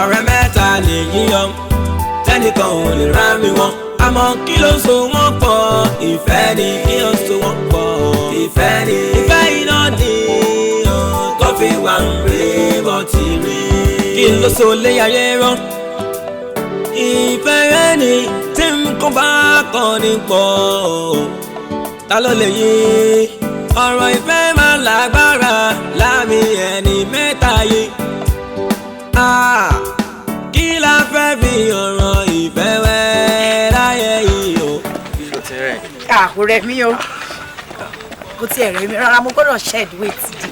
ọ̀rẹ́ mẹ́ta lè yíyan tẹ́nìkan ò lè rá mi wọ́n àmọ́ kí ló so wọ́n pọ̀ ìfẹ́ ni yíyan so wọ́n pọ̀ ìfẹ́ ni ìfẹ́ iná ni tó fi wà ń rí bọ́ ti rí kí ló so lé ayé rán ìfẹ́ rẹ ni tí nǹkan bá kàn ní pọ̀ ta ló lè yí ọ̀rọ̀ ìfẹ́ máa lágbára láàmì ẹni mẹ́ta yìí. Kí la fẹ́ fi ọ̀rọ̀ ìfẹ́ wẹ́ láyé yìí o. Ṣé o ti rẹ̀? Kò rẹ̀ mí o. Kò tiẹ̀ rẹ̀ mí rárá mo gbọ́dọ̀ shed weight di.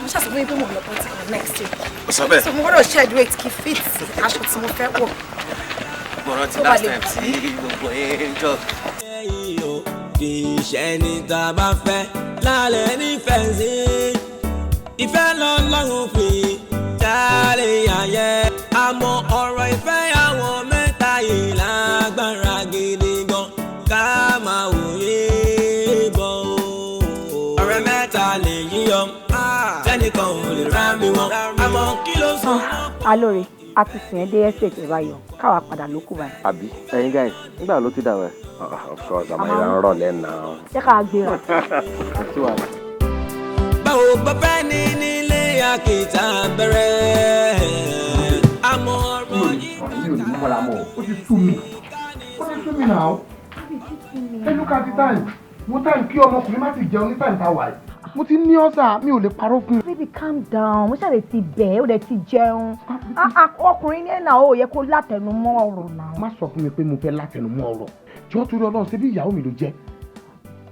Mo ṣàṣọ fún mi pé mo lọ pọ́ńtì kan next week. O sọ bẹ́ẹ̀. So mo gbọ́dọ̀ shed weight kí fit aṣọ tí mo fẹ́ wọ̀. Mo rántí last time tí gbogbo yẹn jọ. Kì í ṣe ní tá a bá fẹ́ lálẹ́ nífẹ̀ẹ́ sí ìfẹ́ lọ́lọ́run fi jáde ayé àmọ́ ọ̀rọ̀ ìfẹ́ àwọn mẹ́ta yìí lágbára gidi gan ká máa wòye bọ̀ ọ̀rẹ́ mẹ́ta lè yíyọ tẹ́nìkan ò lè rá mi wọ́n àmọ́ kí ló sọ. Alóore a ti sìn ẹ́ dé estate ìbáyọ̀ káwa padà ló kù báyìí. àbí ẹ̀yin guys nígbà ló ti dà wẹ̀. of course àmọ́ ìlà ń rọ̀ lẹ́nu náà. jẹ́ ká gbéra. báwo bá fẹ́ ní nílé àkìtà bẹ̀rẹ̀ àmọ́ ọ̀rọ̀ yìí. mi ò lè mú mọ́ra mọ́ ó ti sú mi náà ẹ lóka ti táyì mo táyì kí ọmọkùnrin má ti jẹun ní táyì tá a wà yìí mo ti ní ọ́sà mi ò lè parọ́ fún un. baby calm down mo ṣàlè ti bẹ̀ ẹ́ ó lè ti jẹun ọkùnrin ní ẹ̀nà ó yẹ kó látẹnumọ́ ọ̀rọ̀ náà. má sọ fún mi pé mo fẹ́ látẹnumọ́ ọ̀rọ̀ jọ́ torí Ọlọ́run ṣe bí ìyàwó mi ló jẹ́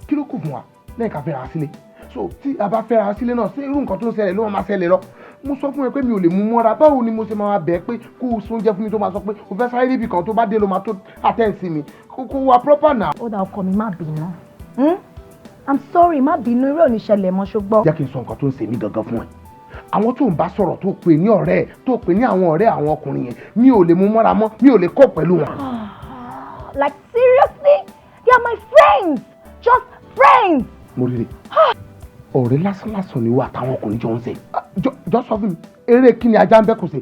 kí ló kù fún wa lẹ́yìn ká fẹ́ra sílé so tí a bá fẹ́ra sílé náà ṣé irú nǹkan tó ń ṣẹlẹ̀ ló máa ṣẹlẹ̀ lọ mo sọ fún ẹ pé mi ò lè mú mọ́ra báwo ni mo ṣe máa bẹ̀ ẹ́ pé kó o sún jẹ́ fún mi tó máa sọ pé o fẹ́ sáré níbi kan tó bá dé ló máa tó attend sí mi kó wa proper now. ó dà ọkọ mi má bínú I'm sorry má bínú irú òní ṣẹlẹ̀ mọ́ ṣùgbọ́n. jẹ́ kí n sọ nǹkan tó ń ṣe mí gangan fún ẹ àwọn tó ń bá sọ̀rọ̀ tó pè ní ọ̀rẹ́ ẹ̀ tó pè ní àwọn ọ̀rẹ́ àwọn ọkùnrin yẹn mi ò lè mú mọ́ra mọ́ mi ò lè kó pẹ̀lú wọn. Like seriously they are my friends just friends. mo rí i ọ̀rẹ́ lásánlásán ni ìwọ àtàwọn ọkùnrin jọ ń ṣe jọ sọ fún mi eré kí ni ajá ń bẹ́ kò ṣe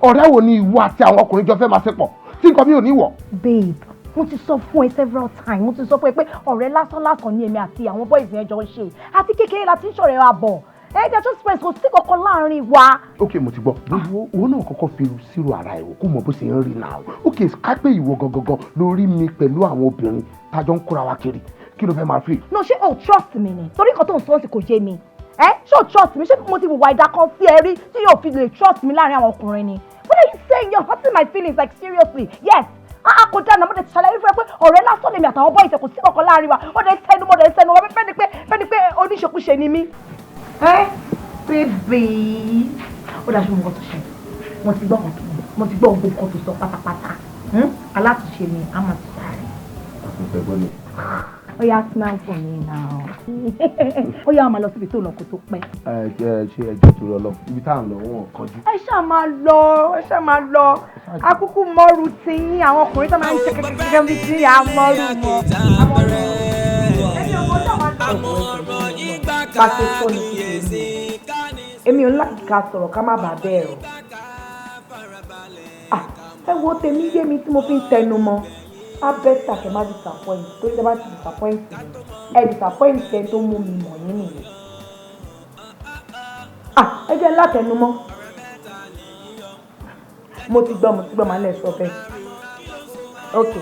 ọ̀rẹ́ wo ni ìwọ àti àwọn ọkùnrin jọ fẹ́ máa ṣe pọ̀ tí nǹkan mi ò ní wọ̀. babe mo ti sọ fún ẹ several times mo ti sọ fún ẹ pé ọ̀rẹ́ lásánlásán ni èmi àti àwọn boys yẹn jọ ń ṣe àti kékeré la ti ń ṣọ̀rẹ́ wa bọ̀ they're just friends kò sí kankan láàrin wa. ok mo ti gbọ́ owó náà kọ́kọ́ fi sírò ara ẹ̀ wò kó mọ bó ṣe ń rí náà ok ká pé ìwọ gangan lórí mi pẹ̀lú àwọn obìnrin tájọ ń kóra wa kiri kí ló fẹ́ máa fi. no ṣé o trust mi ni torí nǹkan tó ń sọ ọ́ sí kò yé mi ṣé o trust mi ṣé mo ti wùwà ìdá kan sí ẹ rí tí yóò fi lè trust mi láàrin àwọn ọkùnrin ni what are you saying you're hurting my feelings like seriously yes kò dáná mo lè ṣàlàyé fún ẹ pé ọ̀rẹ́ lásán lèmi àtàwọn boys kò sí kankan láàrin wa ó lè tẹnu mo lè tẹnu wọn fẹ́ ni pé oníṣekúṣe ni mí. bébè ó dájú mo kàn tó ṣe mo ti gbọ́ gbogbo nǹkan tó sọ pátápátá alátúnṣe ni a máa ti sáré. àtúnṣe gbọ́ ni. ó yá smile for me now. ó yá máa lọ síbi tó lọ kó tó pẹ́. ṣe ẹjọ́ tó lọ ibi tá à ń lọ wọn kọjú. ẹ ṣáà máa lọ akúkú mọ́rù tí yín àwọn ọkùnrin tó máa ń ṣe kékeré bí tí a mọ́rù mọ́. ẹni ọmọ náà máa ń lọ pàṣẹ fóònù sí i. èmi ò ń láti ká sọ̀rọ̀ ká má bàa bẹ́ẹ̀ rọ. ẹ wo tèmi yé mi tí mo fi ń tẹnu mọ́ abẹ́ta kẹ́ má disappoint tó ṣe bá ti disappoint mi ẹ disappoint ẹ tó mú mi mọ̀ yín nìyẹn. ẹ jẹ́ látẹnumọ́ mo ti gbọ́ máa lẹ̀ sọ bẹ́ẹ̀ ok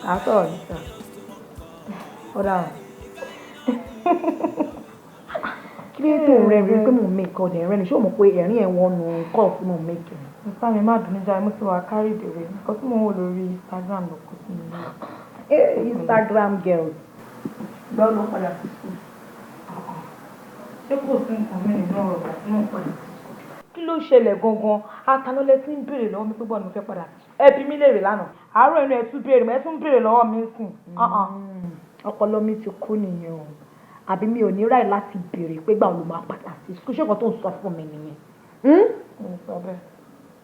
à ń sọ̀rọ̀ níta ó dáhùn kí ló tó rẹ̀ rí pé mò ń mẹ́kọ̀ ọ̀dẹ̀ rẹ̀ ni ṣé o mọ̀ pé ẹ̀rín ẹ̀ wọ́n nu kọ́ tí mò ń mẹ́kọ̀. nípa mi má dùn níjà mo ti wà kárí ìdèrè nǹkan tí mo ń wò lórí Instagram ló kó sí mi náà. Instagram girls. gbọ́ ló padà sí school. ṣé kò sí nǹkan mi nínú ọ̀rọ̀ àti náà padà sí school. kí ló ṣẹlẹ̀ gangan atanọ́lẹ̀ tí ń béèrè lọ́wọ́ mi pé bọ́ọ̀lù mo fẹ́ padà ẹbí mi léèrè lánàá àárọ̀ inú ẹ̀ tún béèrè mọ́ ẹ tún béèrè lọ́wọ́ mi sìn. ọpọlọ mi ti kú nìyẹn o àbí mi ò ní ráì láti béèrè pé gbà ló máa padà sí school ṣé nǹkan tó ń sọ fún mi nìyẹn.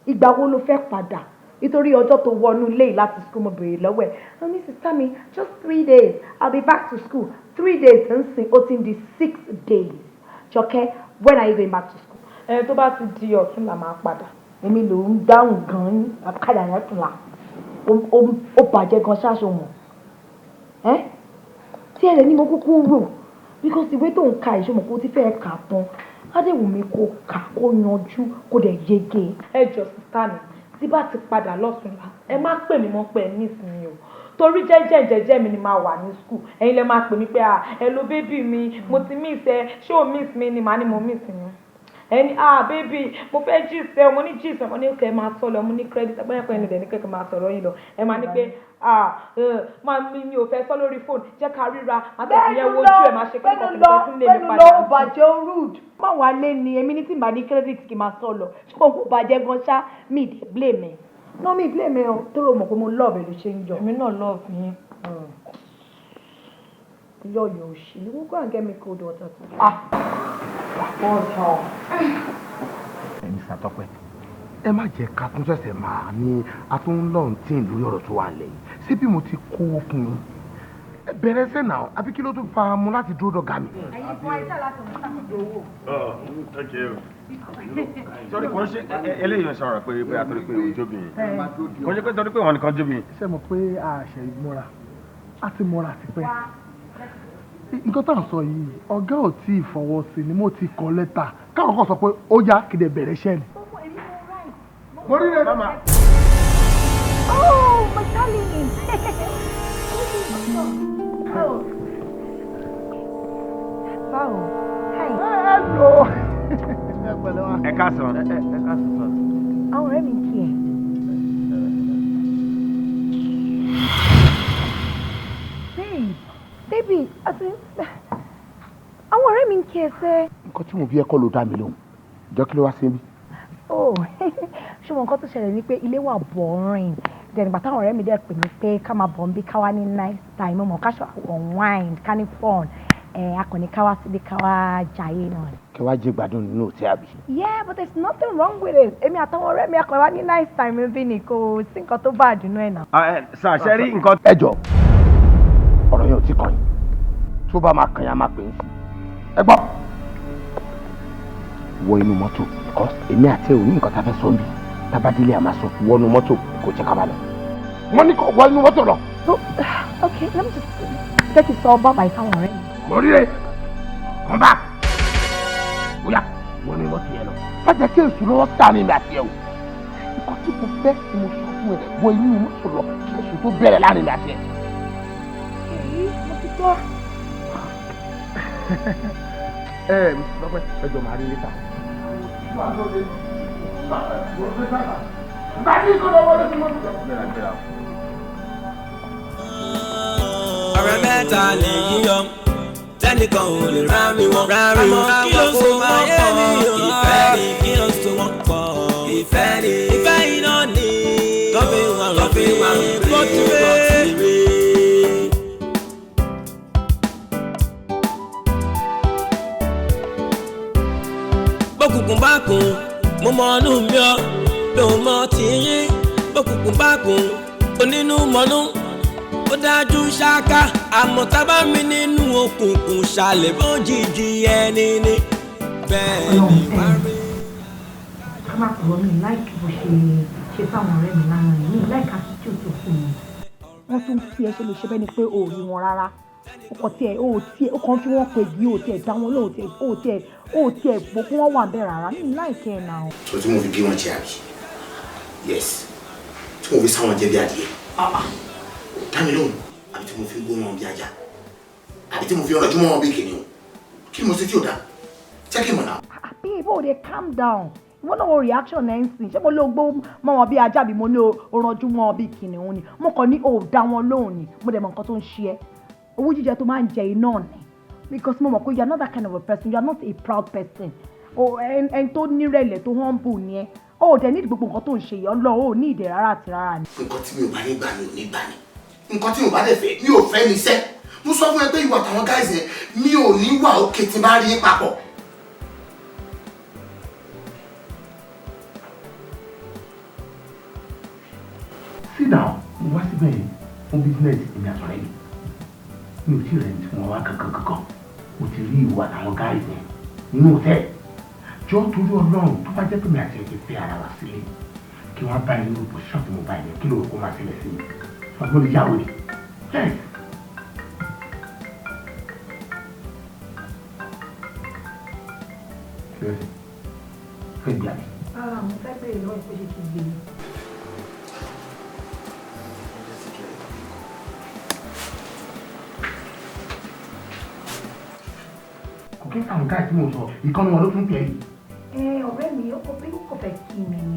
ìgbà wo ló fẹ́ padà nítorí ọjọ́ tó wọnú ilé láti school mo béèrè lọ́wọ́ ẹ̀ ní sísá mi just 3 days I'll be back to school 3 days nsìn ó ti di 6 days. Jọkẹ́, when are you going back to school? Tó bá ti di ọ̀tún la máa padà. Èmi ló ń dáhùn gan-an àkàdà yẹn tún la. Ó bàjẹ́ gan ṣáṣọ mọ̀. Tí ẹ̀rẹ̀ ní mo kúkú rò because ìwé tó ń ka ìṣòmọ̀ kó ti fẹ́ kà tán. Adéwùmí kò kà kó yanjú kó dẹ̀ yege. Ẹ jọ sísá mi tí bá ti padà lọ́sùnla ẹ má pè mí mọ́ pé ẹ nísìnyí o torí jẹ́jẹ́ mi ni máa wà ní skul ẹ̀yin lẹ máa pè mí pé hello baby mi mo ti miss ẹ ṣé o miss mi ni màá ní mo miss yín ẹni baby mo fẹ́ gist ẹ mo ní gist ẹ mo ní kẹ́ ẹ máa sọ lọ mo ní credit ẹgbẹ́ ẹni dẹ̀ ní kẹ́kẹ́ máa sọ̀rọ̀ yín lọ ẹ máa ní pé mi ò fẹ́ sọ lórí fóònù jẹ́ ká ríra máa tẹ̀sí yẹn wojú ẹ̀ máa ṣe kí nǹkan tó ń lé mi padà. bẹ́ẹ̀ ló bàjẹ́ rude má wà lé ni èmi ní tí màá ní credit kì í máa sọ lọ ṣùgbọ́n kò bàjẹ́ gan ṣá mi dé blame ẹ̀ no mi blame ẹ̀ o tó rò mọ̀ pé mo love ẹ̀ ló ṣe ń jọ. èmi náà love yín. Lọ́yọ̀ òṣì ni wọ́n go and get me cold water. Ẹ̀yin Sàtọ́pẹ́ ẹ má jẹ́ ká tún ṣẹ̀ṣẹ̀ máa ní atúnlọ́ọ̀tìn lórí ọ̀rọ̀ tó wà lẹ́yìn ṣé bí mo ti kó fún yín ẹ bẹ̀rẹ̀ ṣẹ́ náà àbí kí ló tún fa mu láti dúró dọ̀gá mi. ẹ̀yin fún ẹ̀ṣẹ̀ láti mú sàkóso owó. sọ́rí kò ń ṣe eléyìí ń sọ̀rọ̀ pé àtọ́rí pé òjóbìnrin kò ń ṣe pé torí pé wọn nìkan jóbìnrin. ṣé mo pé àṣẹ ìmúra á ti múra àti pẹ́ nǹkan tá à ń sọ yìí ọ̀gá ò tí ì fọwọ́ sí ni mo ti kọ lẹ́tà káwọn kan sọ pé ó yá kéde bẹ̀rẹ̀ iṣẹ́ ni. mo rí rẹ mama. Oh, my darling. Báwo? Hi. Hello. ẹ káàsán. Àwọn ọ̀rẹ́ mi kí ẹ. Baby, àwọn ọ̀rẹ́ mi kí ẹ sẹ́. Nǹkan tí mo bí ẹ kọ́ ló dá mi lóhùn jọ kí ló wá sí mi. Oh, ṣùgbọ́n nǹkan tó ṣẹlẹ̀ ni pé ilé wà boring. Then ìgbà táwọn ọ̀rẹ́ mi dẹ̀ pè mí pé ká máa bọ̀ ń bí ká wá ní nice time mọ̀ ká ṣe unwind ká ní fun. Akọni ká wá síbi ká wá jayé náà. Kẹ wá jẹ gbádùn nínú òtí àbí. Yeah, but there's nothing wrong with it. Èmi àtàwọn ọ̀rẹ́ mi akọni wá ní nice time bí ni kò sí nǹkan tó bá àdúnú ẹ̀ náà. Ṣàṣẹ rí nǹkan. Ẹ jọ ọ̀rọ̀ yẹn ò tí kàn yín tó bá máa kàn yín á máa pè é sí. Ẹ gbọ́ wọ inú mọ́tò because èmi àti ẹ̀ ò ní nǹkan tá a fẹ́ sọ ń bí tábàdílé àmà sọ wọnú mọ́tò kò jẹ́ ká máa lọ. Wọ́n ní kò wọ inú mọ́tò lọ. Okay, let me just take it all bye fáwọn ọ̀rẹ́ mi. Mo rí rẹ̀ come back. Bóyá wọ́n ní mọ́tò yẹn lọ. Má jẹ́ kí èsù lọ́wọ́ sáà ní ìgbà tiẹ̀ o. Nǹkan tí mo fẹ́ tí mo sọ fún ẹ wọ inú mọ́tò lọ kí èsù tó bẹ̀rẹ̀ láàrin ìgbà tiẹ̀. Mo ti gbọ́. Mr. Tọ́pẹ́ ẹjọ́ máa rí létà. ọ̀rẹ́ mẹ́ta lè yíyọ tẹ́nìkan ò lè rá mi wọ́n. àmọ́ kí ló so wọ́n pọ̀ ìfẹ́ ni kí ló so wọ́n pọ̀ ìfẹ́ ni ìfẹ́ iná ni tọ́bí wọn bọ́tìrì. bókùnkùn bá kùn mo mọ inú mi ọ́ lòun mọ tìyín bókùnkùn bá kùn onínú mọ́nú ó dájú ṣáká àmọ́ tábà mi nínú òkùnkùn ṣàlẹ̀ bójijì ẹni ní bẹ́ẹ̀ ni wá rí. ká má kúrò mi láìkí bó ṣe fáwọn ọ̀rẹ́ mi lánàá yìí láìka sí tí ò tó fún mi. Wọ́n tún fi ẹ ṣe lè ṣe bẹ́ẹ̀ ni pé o ò rí wọn rárá. O kàn fi wọ́n pè bí o tiẹ̀ dá wọn lóhùn o tiẹ̀ gbó kí wọ́n wà bẹ́ẹ̀ rárá ní láìkẹ́ ẹ̀ náà. So tí mo fi gé wọn jẹ àbí? Yes. Tí mo fi sáwọn jẹ bí adìyẹ? Dá mi lóhùn. Àbí tí mo fi gbó wọn bí ajá? Àbí tí mo fi ọ̀rọ̀jú mọ́ wọn bí kìnìún? Kí ni mo ṣe tí ò dá? Jẹ́ kí n mọ̀ náà. Babe, o dey calm down. Ìwọ náà wo reaction ẹ̀ ń sìn. Ṣé mo ló gbó mọ́ wọn bí ajá bí mo ní oranjú mọ́ wọn bí kìnìún ni? Mo kàn ní o dá wọn lóhùn ni. Mo dẹ̀ mọ̀ nǹkan tó ń ṣe ẹ́. Owó jíjẹ tó máa ń jẹ iná ni. Because mo mọ̀ pé you are not that kind of a person. You are not a proud person. Ẹni tó nírẹ̀lẹ̀ tó humble ni ẹ́. O dẹ̀ ní gbogbo nǹkan tó ń ṣe yìí Ọlọ́run ò ní ìdè rárá àti rárá ni. Nǹkan tí mi ò bá ní gbà mi ò ní gbà ni. Nǹkan tí mi ò bá dẹ̀ fẹ́ mi ò fẹ́ ní sẹ́. Mo sọ fún ẹ pé ìwà àtàwọn guys yẹn mi ò ní wà òkè tí n bá rí papọ̀. Sit down mo wá síbẹ̀ yìí fún business èmi àtọ̀rẹ́ mi mi ò tí rẹ̀ tí wọ́n wá kankan mo ti rí ìwà àwọn gáàrí yẹn nínú òtẹ́ jọ torí Ọlọ́run tó bá jẹ́ pé mi àti ẹ̀ ti fẹ́ ara wa sílé kí wọ́n bá inú pòṣíṣàn tí mo bá yẹn kí lóòrùn kó máa ṣẹlẹ̀ sí mi ọgbọ́n lè yáwó ni. Fẹ́ gbé àmì. Mo fẹ́ bèrè lọ́wọ́ ìpèsè kí n gbé mi. Kò kí n sàmù káàkiri tí mo sọ ìkànnì wọn ló tún tẹ̀ yìí. Ọ̀rẹ́ mi ó kò fẹ́ kí mi ni.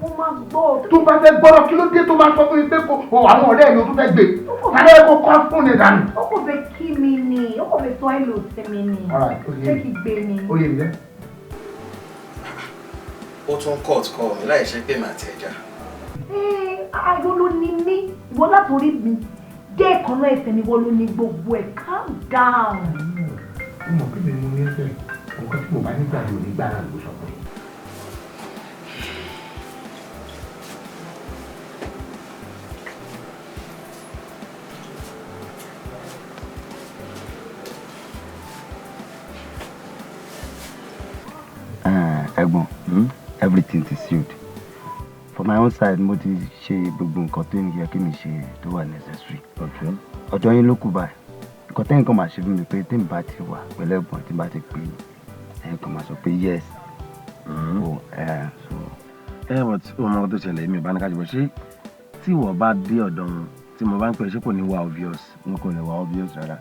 Mo máa gbọ́. Tó bá fẹ́ gbọ́rọ̀ kí ló dé tó máa sọ fún mi pé kò àwọn ọ̀rẹ́ mi ò tún fẹ́ gbé. Tàbí ẹ kó kọ́ fún ẹ dànù. Ó kò fẹ́ kí mi ni, ó kò fẹ́ sọ èlò sí mi ni. Ṣé kí gbé ni? Ó yẹ mi lẹ́. Ó tún court call mi láì ṣe pé màá ti ẹja. Ayọ̀ ló ní mí, ìwọ látòrí mi dé ìkànnà ẹsẹ̀ mi wọ́n ló ní gbogbo ẹ̀. Calm down. Ó mọ̀ pé mi mo ní ẹsẹ̀ nǹkan tí mo bá nígbà yóò nígbà náà ló sọ pé. Ẹ̀gbọ́n, everything is sealed. For my own side, mo ti ṣe gbogbo nǹkan tó yẹ kí mi ṣe tó wà necessary. Okay. Ọ̀dọ̀ yín ló kù báyìí. Nǹkan tẹ́yìn kan máa ṣe fún mi pé tí n bá ti wà pẹ̀lú ẹ̀gbọ́n tí n bá ti pè é, ẹ̀yìn kan máa sọ pé yes. But ó mọ ohun tó ṣẹlẹ̀ mi ò bá ní ká jù bọ́ ṣé tí ìwọ bá dé ọ̀dọ̀ wọn tí mo bá ń pè é ṣé kò ní wá obvious? Wọn kò ní wá obvious rárá.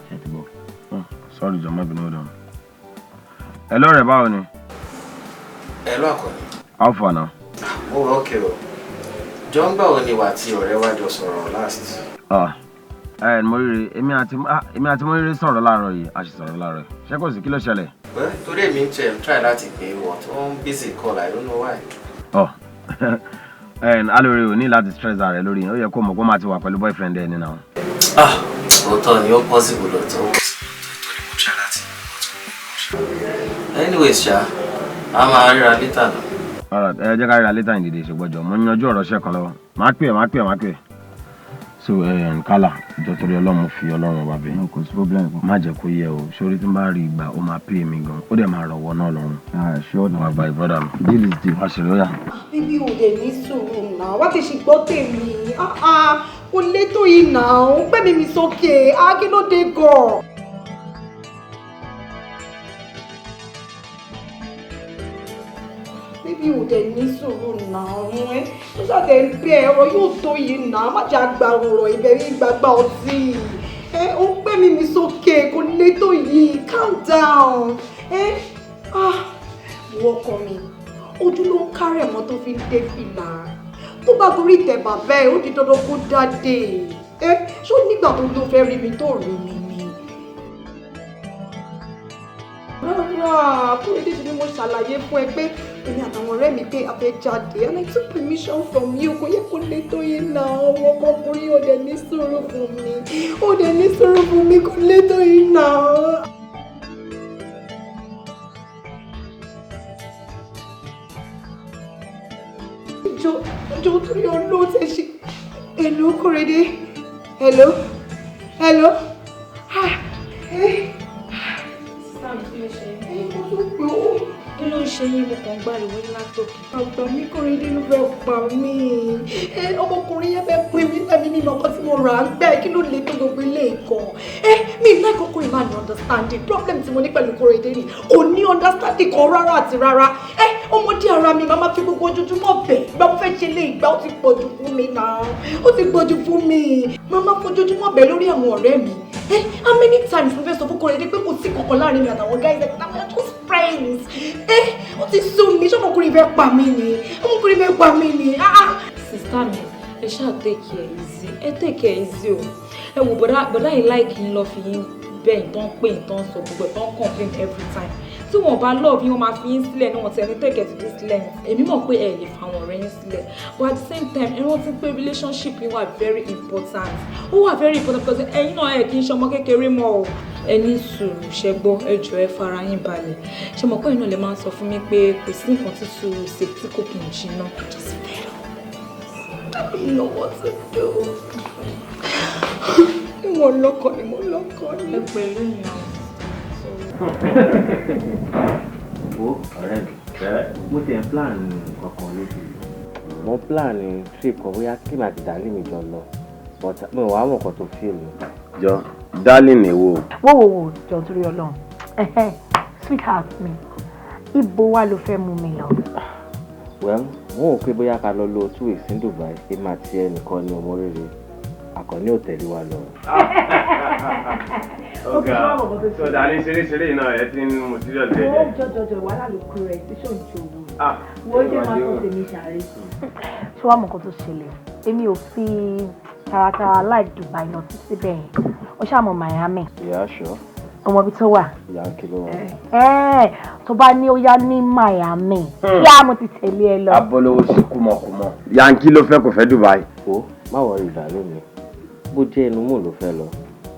Ṣé ti bọ̀? Sorry, John, maybe no done. Hello, rẹ̀ báwo ni? Hello, Akọni. How far now? Oh, okay o. John, báwo ni wà tí ọ̀rẹ́ wa jọ sọ̀rọ̀ last? Mọ́rírì, èmi àti Mọ́rírì sọ̀rọ̀ láàárọ̀ yìí, a sì sọ̀rọ̀ láàárọ̀ yìí. Ṣé kò sí kí ló ṣẹlẹ̀? Well, torí èmi ń try láti pè what on busy call, I don't know why. Alóore ò ní láti stress ara rẹ̀ lórí yẹn, ó yẹ kó mọ̀ kó máa ti wà pẹ̀lú boyfriend ẹ̀ nínú àwọn. Òótọ́ ni ó possible lọ́tọ̀. Anyways, ṣá, a máa ríra later náà. Alright, jẹ́ ká ríra later ìdìde ìṣègbọ́jọ́. Mo yanjú ọ̀rọ̀ ṣẹ́ kan lọ́wọ́. Máa pè é. So, Kálá, ìjọ torí Ọlọ́run fi Ọlọ́run ọba bẹ̀. No, kò sí problem. Má jẹ́ kó yẹ o. Sórí tí n bá rí ìgbà, ó máa pè mí gan. Ó dẹ̀ máa rọ̀wọ́ náà lọ́rùn. Sure. Wà gba ìbọ́dà mi. Deal is deal. Wá ṣe lóyà. Bíbí ò dẹ̀ ní sùúrù náà, wá kì í ṣe gbọ́ tèmi. Kò lè tó yìí náà, ó gbé mi sókè, kí ló dé gan? Bíbí ò dẹ̀ ní sùúrù náà, ó ṣàtẹ̀ ń bẹ̀ ọ̀rọ̀ yóò tó yìí náà, má jà gba ọ̀rọ̀ ìbẹ̀rẹ̀ ìgbàgbà ọtí. Ó gbé mi sókè, kò lè tó yìí, calm down. Ìwọ ọkọ mi, ojú ló ń kárẹ̀ mọ́ tó fi ń dé fìlà. Tó bá gorí ìtẹ̀ bàbá ẹ̀ ó di dandan kó dáadé. Ṣó nígbà tó ló fẹ́ rí mi tó rí mi ni? Rárá, kúrò dé ni mo ṣàlàyé fún ẹ pé èmi àtàwọn ọ̀rẹ́ mi pé a fẹ́ jáde and I took permission from you. Kò yẹ kó lè tó yín náà, ọmọ ọmọkùnrin ò dẹ̀ ní sùúrù fún mi. Ò dẹ̀ ní sùúrù fún mi, kò lè tó yín náà. Jọ̀ọ́ torí Ọlọ́run tẹ̀ ṣe. Hello, Kóredé. Hello. Kí ló ń ṣe yín? Mo kàn gbàlùwẹ̀ látòkè. Àgbà mi Kóredé ló fẹ́ pa mí. Ọmọkùnrin yẹn fẹ́ pín mi lẹ́mí nínú ọkọ tí mo rà á gbẹ́. Kí ló lè tó gbogbo ilé ìkan? Mi ì láì kọ́kọ́ ìmá ní understanding. Problem tí mo ní pẹ̀lú Kóredé ni kò ní understanding kan rárá àti rárá. Ọmọdé ara mi máa fi gbogbo ojoojúmọ́ bẹ̀. Ìgbà mo fẹ́ ṣe lé ìgbà ó ti pọ̀jù fún mi náà. Ó ti pọ̀jù fún mi. Màmá fojoojúmọ́ bẹ̀ lórí àwọn ọ̀rẹ́ mi. How many times mo fẹ́ sọ fún Kóredé pé kò sí kankan láàrin mi àtàwọn guys like that, we are just friends. Ó ti sún mi, ṣé ọmọkùnrin fẹ́ pa mí ni? Sista mi, ẹ ṣáà take it easy. Take it easy o. Ẹ wò bọ̀dá yìí láìkí ń lọ fi yín bẹ́ẹ̀ ìtàn pé ìtàn sọ gbogbo ìtàn complain every time. Tí wọ́n bá love yín, wọ́n máa fi yín sílẹ̀ ní wọ́n ti ẹni take it to this length. Èmi mọ̀ pé ẹ lè fa àwọn ọ̀rẹ́ yín sílẹ̀. But at the same time, ẹ rántí pé relationship yín wà very important. Ó wà very important because ẹ̀yin náà ẹ̀ kì í ṣe ọmọ kékeré mọ́ o. Ẹ ní sùúrù, ṣẹ gbọ́, ẹ jọ̀ọ́ ẹ fara yín balẹ̀. Ṣé mo pé iná lè máa sọ fún mi pé kò sí nǹkan tí sùúrù ṣe tí kò kì í jìnnà. Just fẹ́ lọ. don't know what to do. Mo lọ́kọ ni mo lọ́kọ ni. Ẹ pẹ̀lú ìyàwó. Wo ọ̀rẹ́ mi, mo ti ẹ̀ plan kankan lójú. Mo plan trip kan bóyá kí màá ti dálé mi jọ lọ, but mi ò wá mọ̀ nǹkan tó feel mi. Jọ, darling èwo. Wò, jọ nítorí Ọlọ́run. Sweetheart mi, ibo wa ló fẹ́ mú mi lọ? Well, mo ò pé bóyá ká lọ lo 2 weeks ní Dubai, èmi àti ẹnìkan ní ọmọ rere. Àkànní ò tẹ̀lé wa lọ. Ọ̀gá, so darling ṣeré náà ẹ ti ń mu serious jẹ́. Ó jọjọjọ wàhálà ló kú rẹ̀ tí ṣòun jò wò. Wọ́n jẹ́ máa tó tèmi ṣàárẹ̀. Ṣé wàá mọ̀ nǹkan tó ṣẹlẹ̀? Èmi ò fi taratara like Dubai lọ sí síbẹ̀ yẹn. Ó ṣàmọ̀ Miami. Yeah, sure. Ọmọ ibi tó wà. Ìyá ń kí ló wà. Tó bá ní ó yá ní Miami. Yá mo ti tẹ̀lé ẹ lọ. Abọ́lówó sí kúmọ̀kúmọ̀. Yankee ló fẹ́ kò fẹ́ Dubai. Ó má wọrí ìdálé mi. Bó jẹ́ inú mò ló fẹ́ lọ,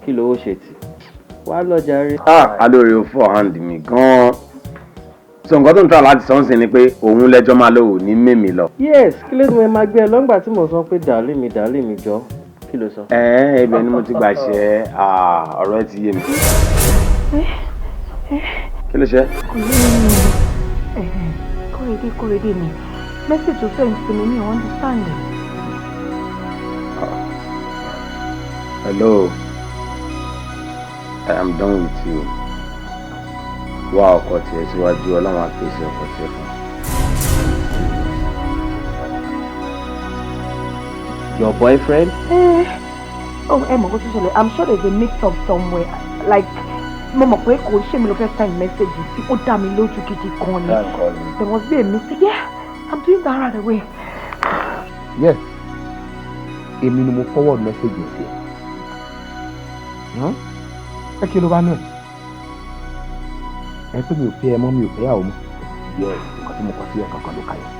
kí lówó ṣe tì? Wàá lọ jàre. Alóore ò fọ́ hand mi gan-an. So nǹkan tó ń tọ́ láti sọ́nsìn ni pé òun lẹ́jọ́ máa lò ó ní mèmí lọ. Yes, kí ló dé máa gbé ẹ lọ́ngbà tí mo sọ pé dàlí mi jọ. Kí ló sọ? Ibẹ̀ ni mo ti gbà ṣe ọ̀rọ̀ ẹ ti yé mi. Kí ló ṣe? Kórèdé ni. Message tó send sí mi ní understanding. Hello, I am done with you. Wá ọkọ tiẹ̀ síwájú Ọlọ́run á pèsè ọkọ tiẹ̀ fún. Your boyfriend? Mọ̀ kó tó ṣẹlẹ̀, I'm sure there's a mix-up somewhere. Like, mo mọ̀ pé kò ṣe mi ló fẹ́ send message tí ó dá mi lójú gidi gan ni. There must be a mistake. Yeah, I'm doing that right away. Yes, èmi ni mo forward message yẹn sí ẹ. Ẹ kí ló bá náà? Ẹ pé mi ò fẹ́ ẹ mọ́, mi ò fẹ́ yàwó mọ́. Yes, nǹkan tí mo kọ sí ẹ kankan ló ka yẹn.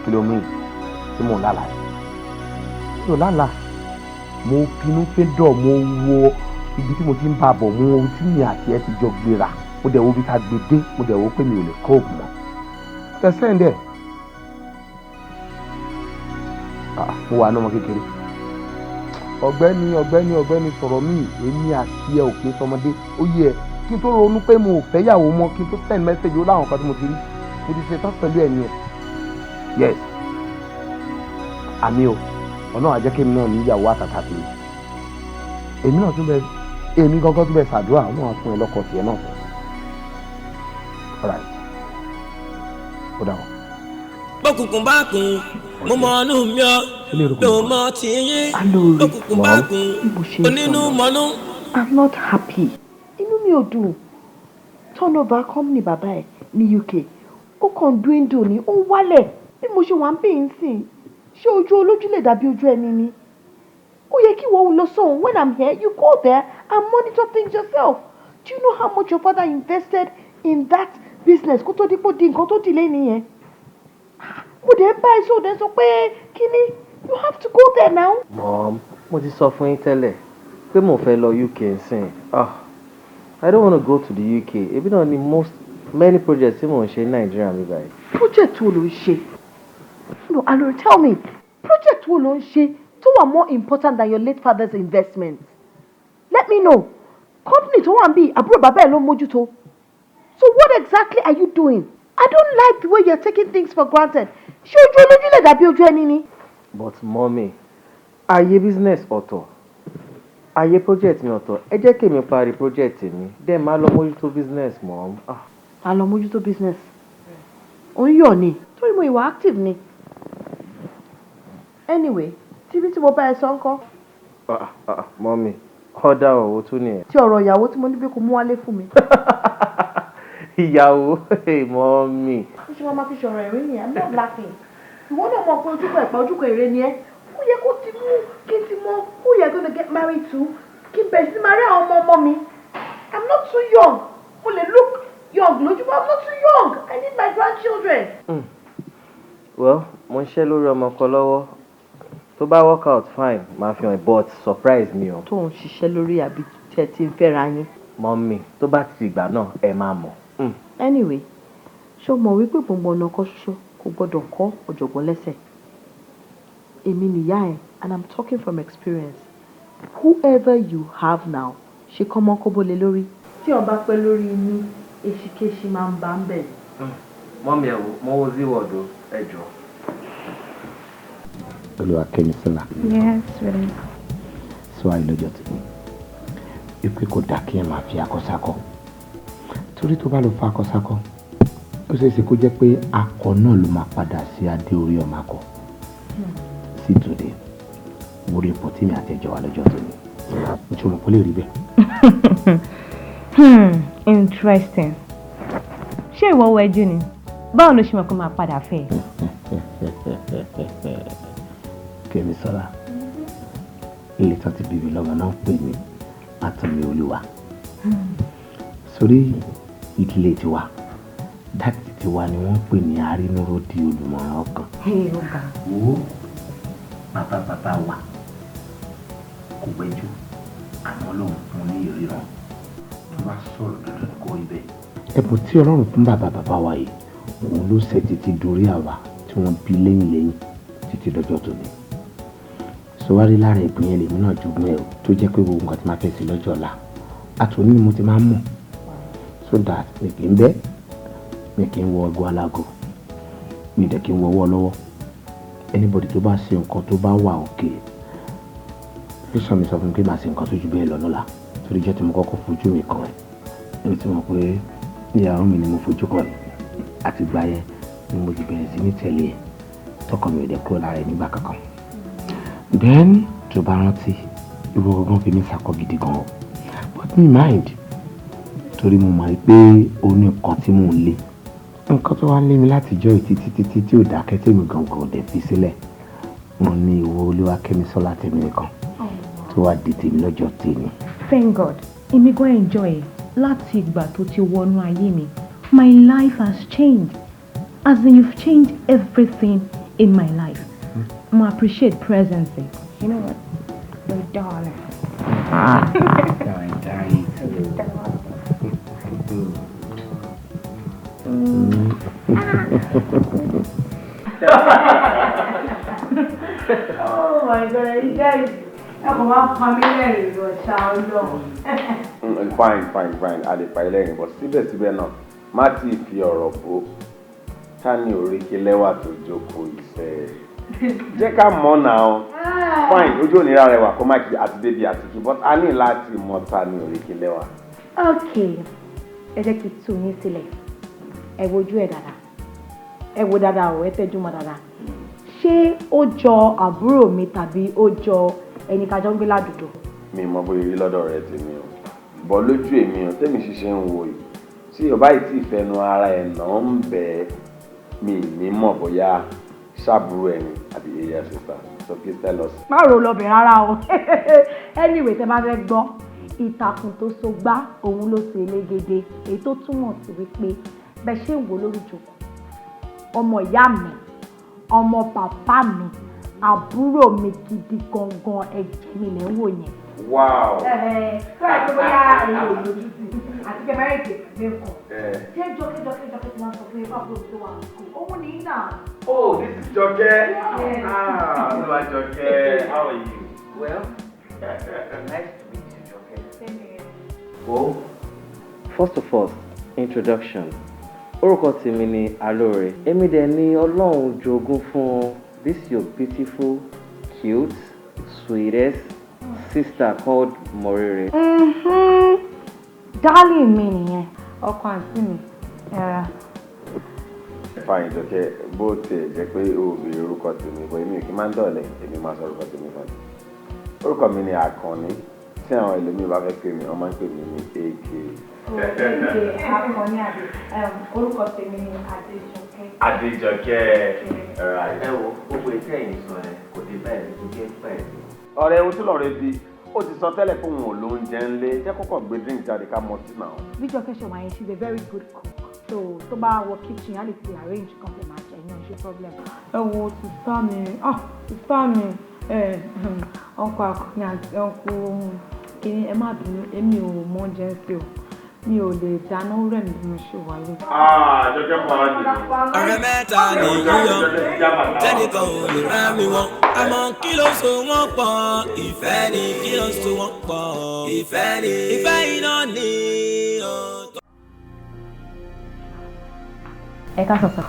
Kí ló mú yìí? Tí mò ń lálàá yìí. Mi ò lálàá. Mo pinnu pé dọ̀ mo wo ibi tí mo ti ń bá bọ̀, mo wo tí mi àti ẹ ti jọ gbéra. Mo dẹ̀ wo ibi tá a gbé dé, mo dẹ̀ wo pé mi ò lè kọ́ òògùn mọ́. Ẹ sẹ́ndẹ̀. Mo wà ní ọmọ kékeré. Ọ̀gbẹ́ni sọ̀rọ̀ mí, èmi àti ẹ ò kí n sọmọdé. Ó yẹ kí n tó ronú pé mo ò fẹ́ yàwó mọ́, kí n tó send message ó láwọn kan tí mo ti rí. Mo ti ṣe tán pẹ̀lú ẹ̀yìn ẹ̀. Yes. Àmì o, Ọlọ́run á jẹ́ kí èmi náà ní ìyàwó àtàtà tèmi. Èmi náà tún bẹ, èmi gangan tún bẹ ṣàdúrà, Ọlọ́run á fún ẹ lọ́kọ tiẹ̀ náà. Alright. Ó dà wọ́n. Bókùnkùn bá kùn, mo mọ ọ̀nù mi ọ́. Mi ò mọ ti yín. Bókùnkùn bá kùn, onínú mọ́nú. I'm not happy. Inú mi ò dùn. Turnover company bàbá ẹ̀ ní UK. Ó kàn dwindle ní, ó wálẹ̀. Bí mo ṣe wà ń pè ń sìn, ṣé ojú olójú lè dàbí ojú ẹni ni? Ó yẹ kí wọ́n lọ sóhun. When I'm here, you go there and monitor things yourself. Do you know how much your father invested in that business kó tó dípò di nǹkan tó dìlé nìyẹn? Mo dẹ̀ ń bá ẹ sọ, dẹ̀ sọ pé kíní, you have to go there now. Mom, mo ti sọ fún yín tẹ́lẹ̀ pé mo fẹ́ lọ UK nsìn. I don't want to go to the UK. Ebi náà ni many projects tí mò ń ṣe ní Nigeria mi báyìí. Project wo ló ń ṣe? No, Alore, tell me, project wo ló ń ṣe tó wà more important than your late father's investment? Let me know. Company tó wà ń bí àbúrò bàbá ẹ̀ ló mójútó. So what exactly are you doing? I don't like the way you're taking things for granted. Ṣé ojú olójú lè dàbí ojú ẹni ni? But mommy, ayé business ọ̀tọ̀, ayé project mi ọ̀tọ̀. Ẹ jẹ́ kí èmi parí project mi, then máa lọ mójútó business mom. Máa lọ mójútó business. Ó ń yọ̀ ni, torí mo ìwà active ni. Anyway, tíbi tí mo bá ẹ sọ ń kọ́. Mommy, ọ̀dà ọ̀wọ́ tún ni ẹ̀. Tí ọ̀rọ̀ ìyàwó tí mo ní pé kó mú wálé fún mi. Ìyàwó, mommy. Ó ṣe máa fi ṣọ̀rọ̀ ẹ̀rín ni, I'm not laughing. Ìwọ náà mọ̀ pé ojúkọ ẹ̀pà ojúkọ èrè ni ẹ́. Ó yẹ kó ti mú kí n ti mọ who you are going to get married to. Kí n bẹ̀rẹ̀ sí máa rí àwọn ọmọ mi. I'm not too young. Mo lè look young lójú, but I'm not too young. I need my grandchildren. Well, mo ń ṣe lórí ọmọ kan lọ́wọ́. Tó bá work out fine, máa fi hàn but surprise mi o. Tó ń ṣiṣẹ́ lórí àbí tẹ́ ti ń fẹ́ra yín. Mommy, tó bá ti ìgbà náà ẹ máa mọ̀. Anyway, ṣó mọ̀ wípé gbogbo ọ̀nà kan ṣoṣo kò gbọ́dọ̀ kọ́ ọ̀jọ̀gbọ́n lẹ́sẹ̀. èmi nìyá ẹ̀ and I'm talking from experience. Whoever you have now, ṣe kọ́mọ́ kóbó lé lórí. Tí ó bá pẹ́ lórí inú, èṣìkéṣì máa ń bá ń bẹ̀. Mọ́mí ẹ̀ wò, mo wo zíwọ̀dù ẹ̀jọ̀. Olúwakẹ́mi Sọlá. Yes, really. Sọ àìlọ́jọ́ tèmi. Ipe kò dá kí ẹ máa fi akọ́sákọ́. Torí tó bá lọ fa akọ́sákọ́, ó ṣeé ṣe kó jẹ́ pé akọ náà ló máa padà sí adé orí ọmọ akọ. Sí tòde, mo rí ipò tí mi àti ẹjọ́ wa lọ́jọ́ tòní. Mo ti mọ̀ pé lè rí bẹ́ẹ̀. Interesting. Ṣé ìwọ wẹjú ni? Báwo ló ṣe mọ̀ pé máa padà fẹ́? Kẹ́mi Sọlá. Ilé tán ti bíbí lọ́mọ náà pè mí Àtọ̀mí Olúwa. Sórí ìdílé tiwa, dáàdì tiwa ni wọ́n pè ní Arínúródì olùmọ̀ràn ọkàn. Wo bàbá wa kò wẹ́jú àmọ́ lòun fún ní ìríran tó bá sọ̀rọ̀ dandan kó rí bẹ́ẹ̀. Ẹ̀bùn tí Ọlọ́run fún bàbá wa yìí òun ló ṣe títí dorí àwa tí wọ́n bí lẹ́yìn títí lọ́jọ́ tòní. Sọwárí lára ẹ̀bùn yẹn lèmi náà jogún ẹ̀ tó jẹ́ pé gbogbo nǹkan tí máa fẹ́ sí lọ́jọ́ ọ̀la àtòní ni mo ti máa ń mọ̀ so that mi kì í bẹ́ mi kì í wọ ọgọ́ alágọ̀ mi dẹ̀ kì í wọ ọwọ́ lọ́wọ́ anybody tó bá ṣe nǹkan tó bá wà òkè fíṣàn mi sọ fún mi pé màá ṣe nǹkan tó ju bẹ́ẹ̀ lọ lọ́la torí jẹ́ tí mo kọ́kọ́ fojú mi kàn ẹ́ ẹni tí mo pé ìyàwó mi ni mo fojú kàn ẹ́ àti gbà yẹn ni mo ti bẹ̀rẹ̀ sí ní tẹ̀lé ẹ̀ tọkàn mi ò dẹ̀ kúrò lára ẹ̀ nígbà kankan. Then tó bá rántí ìwọ gangan fi mí sakọ gidi gan o but me mind torí mo mọ̀ pé o ní nǹkan tí mò ń lé nǹkan tó wá lé mi láti jọ́ títí tí ò dákẹ́ tí èmi gangan ò dẹ̀ fi sílẹ̀ mo ní ìwọ Olúwakẹ́mi Sọlá tèmi nìkan tó wá di tèmi lọ́jọ́ tèmi. Thank God èmi gan enjoy ẹ̀ láti ìgbà tó ti wọnú ayé mi my life has changed as in you've changed everything in my life. I appreciate presence. You know what? My darling. Oh my God, you guys. I'm familiar with your Fine. A lè pa ẹlẹ́rìn bọ̀ síbẹ̀síbẹ̀ náà má ti fi ọ̀rọ̀ bò ká ní oríkì lẹ́wà tó jókòó ìfẹ́. Jẹ́ ká mọ̀ náà fine ojú òníra rẹwà kó má kí àti débi àti kí but a ní láti mọ̀ ta ní oríkì lẹ́wà. Okay, ẹ jẹ́ kí n tú yín sílẹ̀ ẹ wojú ẹ̀ dáadáa ẹ wo dáadáa o ẹ tẹ́jú mọ́ dáadáa ṣé ó jọ àbúrò mi tàbí ó jọ ẹni kájọ ń gbé ládùúgbò. Mi mọ bóyá rí lọ́dọ̀ rẹ tèmi o bọ́ lójú èmi o tẹ́mi ṣiṣẹ́ ń wo yìí tí ọba yìí ti fẹnu ara ẹ̀ náà ń bẹ̀ mi ní mọ̀ bóyá ṣàbúrò ẹni àbí area sister so please tell us. má ro lọ́bẹ̀ rárá o anyway tẹ́ bá fẹ́ gbọ́ ìtàkùn tó so gbá òun ló ṣe elégédé èyí tó túmọ̀ sí wípé bẹ́ẹ̀ ṣe ń wò lórí ìjókòó ọmọ ìyá mi ọmọ bàbá mi àbúrò mi gidi gangan ẹ̀jẹ̀ mi lẹ́ ń wò yẹn. Wow. Tó ẹ̀ tó bóyá èyí ò lójú sí àti kẹ́ báyìí tètè nǹkan. Ṣé jọkẹ́jọkẹ́ tí wọ́n sọ fún ẹ bá bóyá tó wà ní òun ní náà. Oh, this is Joke. Hello, Joke. How are you? Well, nice to meet you, Joke. Same here. Well, first of all, introduction. Orúkọ tèmi ni Alóore. Èmi dẹ̀ ni Ọlọ́run jogún fún this your beautiful, cute, sweetest sister called Morire. Darling mi nìyẹn ọkọ àǹtí mi ẹ̀rà. Fine, Joke. Bó tiẹ̀ jẹ́ pé o bèrè orúkọ tèmi bọ̀ èmi ò kí máa ń dọ̀lẹ́ èmi máa sọ orúkọ tèmi fún mi. Orúkọ mi ni Àkànní. Tí àwọn ẹlòmíì bá fẹ́ pè mí, wọ́n máa ń pè mí ní Aigbe. Akọni Adé. Orúkọ tèmi ni Adéjọkẹ́. Adéjọkẹ́. Ẹ wo gbogbo ètò ẹ̀yìn sọ ẹ kò dé báyìí ló jẹ́ pẹ̀lú. Ọ̀rẹ́ ohun tí lọ́ọ̀rẹ́ bí ó ti sọ tẹ́lẹ̀ fún òun ò lóúnjẹ ńlé jẹ́ kọ́kọ́ gbé drink jáde ká mọ sí náà. bí Jọkẹ́ ṣe wà yẹn she's a very good cook so tó bá wọ kitchen á lè ti arrange kan fẹ́ máa jẹ ẹ̀yìn ọ̀ṣẹ́ problem. ẹ wo sísá mi ọkọ àkọni àti ọkọ kìíní ẹ má bínú èmi ò mọ oúnjẹ ń sè o mi ò lè dáná rẹ̀ ní bí mo ṣe wà lé. Jọjọ́ pa á jù. ọ̀rẹ́ mẹ́ta lè yíyan tẹ́nìkan ò lè rá mi wọ́n àmọ́ kí ló so wọ́n pọ̀ ìfẹ́ ni kí ló so wọ́n pọ̀ ìfẹ́ ni ìfẹ́ iná ni ọ̀tọ̀. ẹ ká sọ̀tọ̀.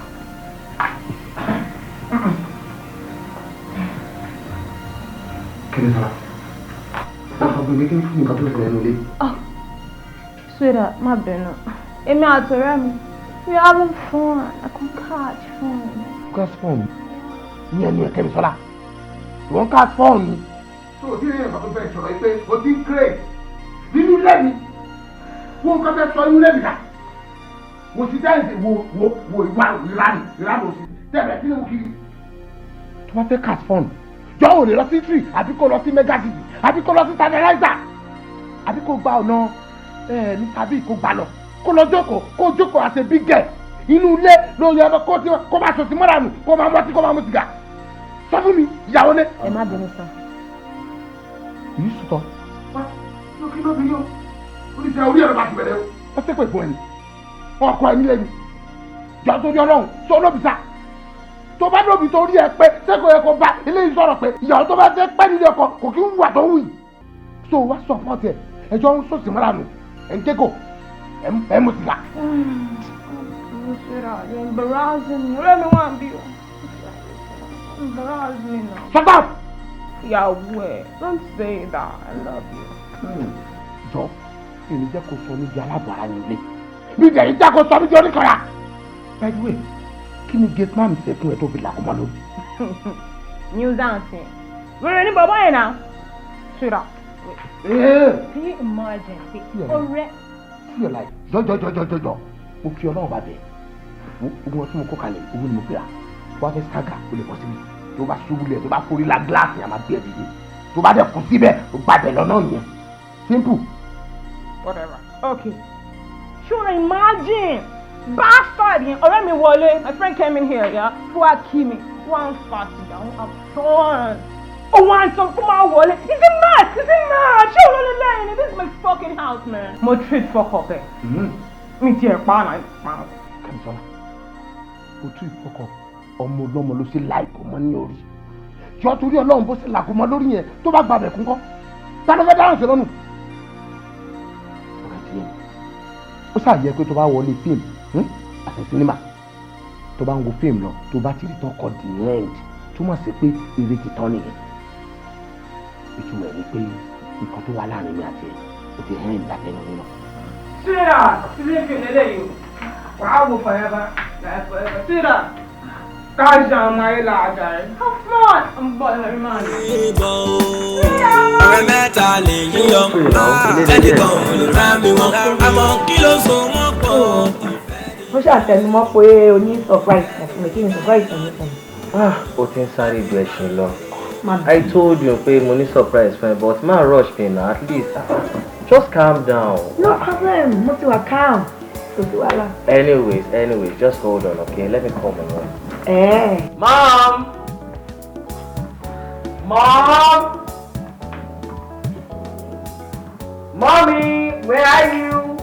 kí ni sọ ọgbìn mi kí ni fún mi kan tó ṣẹlẹ̀ nílé. Sweetheart, má bínú. Èmi àtọ̀rẹ́ mi, we having fun. I can catch fun. catch fun ní ẹnu ẹ̀kẹ́ mi sọ́la ìwọ̀n catch fun ni. tó o ti rí ẹ̀ka tó fẹ́ sọ̀rọ̀ yìí pé o ti ń crave nínú ilé mi wo nǹkan fẹ́ sọ inú ilé mi dà wo ti dáhùn wo ìwà ìlànà òsì tẹ̀lé kí ni mo kiri. tó bá fẹ́ catch fun jọ ò lè lọ sí tree àbí kó lọ sí megazine àbí kó lọ sí tantalizer àbí kó gba ọ̀nà ní tàbí kó gbà lọ kó lọ jókòó àti big girl inú ilé ló yẹ kó máa sọ sí mọ́ra nù kó máa mọ́tí kó máa mú sìgá sọ fún mi ìyàwó ní. Ẹ má bínú sá. èyí sùtọ. wá ló kí ló bí yó oníṣẹ́ orí ẹ̀rọ bá ti bẹ̀rẹ̀ o wọ́n ṣépè fún ẹni wọ́n kọ́ ẹni lẹ́nu jọ torí ọlọ́run sọ lóbi sá tó bá lóbi tó rí ẹ pé sẹ́kọ̀ọ́ yẹ kó bá eléyìí sọ̀rọ̀ pé ìyàwó tó bá fẹ́ pẹ́ nílé ọkọ kò kí ń wà tó wù yìí so wá sọ fún ọtí ẹ ẹjọ́ ń sọ sí mọ́ra nù ẹ̀ ń tẹ́kọ̀ ẹ̀ mú sìgá. You're embarrassing me. Let me want to be. Embarrass me now. Shut up! Yahweh, don't say that. I love you. Jọ, èmi jẹ́ kó sọ níbi alábàárà nílé. Mi jẹ́ ìjà kó sọ níbi oníkọ̀yà. By the way, kí ni gate man ṣe fún ẹ tó fi làkúmọ́ lórí? New dancing. We're in Baba now. Shut up. Can you imagine? Ọ̀rẹ́. See your life. Jọ. Mo fi Ọlọ́run bá bẹ̀. Ogun ọtí mo kó kalẹ̀ owó ni mo fi rà. Wọ́n á fẹ́ sága o lè bọ́ síbi. Tó bá ṣubú lẹ̀ tó bá forí la gíláàsì àmà bí ẹ dìde. Tó bá dẹ̀ kú síbẹ̀ o gbàgbẹ́ lọ́nà nìyẹn. Simple. Whatever. Okay. Should I imagine? Bastard yẹn ọ̀rẹ́ mi wọlé. My friend came in here, yeah. Fún Akimi. One fast down. I'm fun. Oh, one song come out wọlé. Is it mad? Ṣé o lórí lẹ́yìn ni? This is my fucking house, man. Mo treat fuck up ẹ̀. Mi ti ẹ̀ pa náà. Kẹ́misọ́lá, o tún ìfọkàn ọmọ ọlọ́mọ ló ṣe láìpọ̀ mọ́ ní orí. Jọ torí Ọlọ́run bó ṣe làgùn mọ́ lórí yẹn tó bá gbàbẹ̀ kún kọ́. Ta ló fẹ́ dáhùn sí lọ́nù? Ó ṣàyẹ pé tó bá wọlé fíìmù àti sinimá tó bá ń wo fíìmù lọ tó bá ti rí tán kọ the end túmọ̀ sí pé eré ti tán nìyẹn. Ìtumọ̀ ẹ̀ ni pé nǹkan tó wà láàrin mi àti ẹ̀ ó ti hẹ́n ìdàtẹ́nu nínú. Síra, sílé fi lélẹ̀ yìí. Wàá wò forever. Síra, káàṣà ọmọ ayé làájà rẹ̀. How fun! I'm boiling my mind. ọ̀rẹ́ mẹ́ta lè yíyan tẹ́nìkan ò lè rá mi wọ́n àmọ́ kí ló so wọ́n pọ̀. Mo ṣàtẹnumọ́ pé o ní surprise fún mi. Kí ni surprise fún mi fún mi? O ti ń sáré ju ẹṣin lọ. I told you pé mo ní surprise fún ẹ but má rush me na at least just calm down. No problem, mo ti wà calm. Kò sí wàhálà. Anyways, just hold on, okay? Let me call my mom. Mom! Mommy, where are you?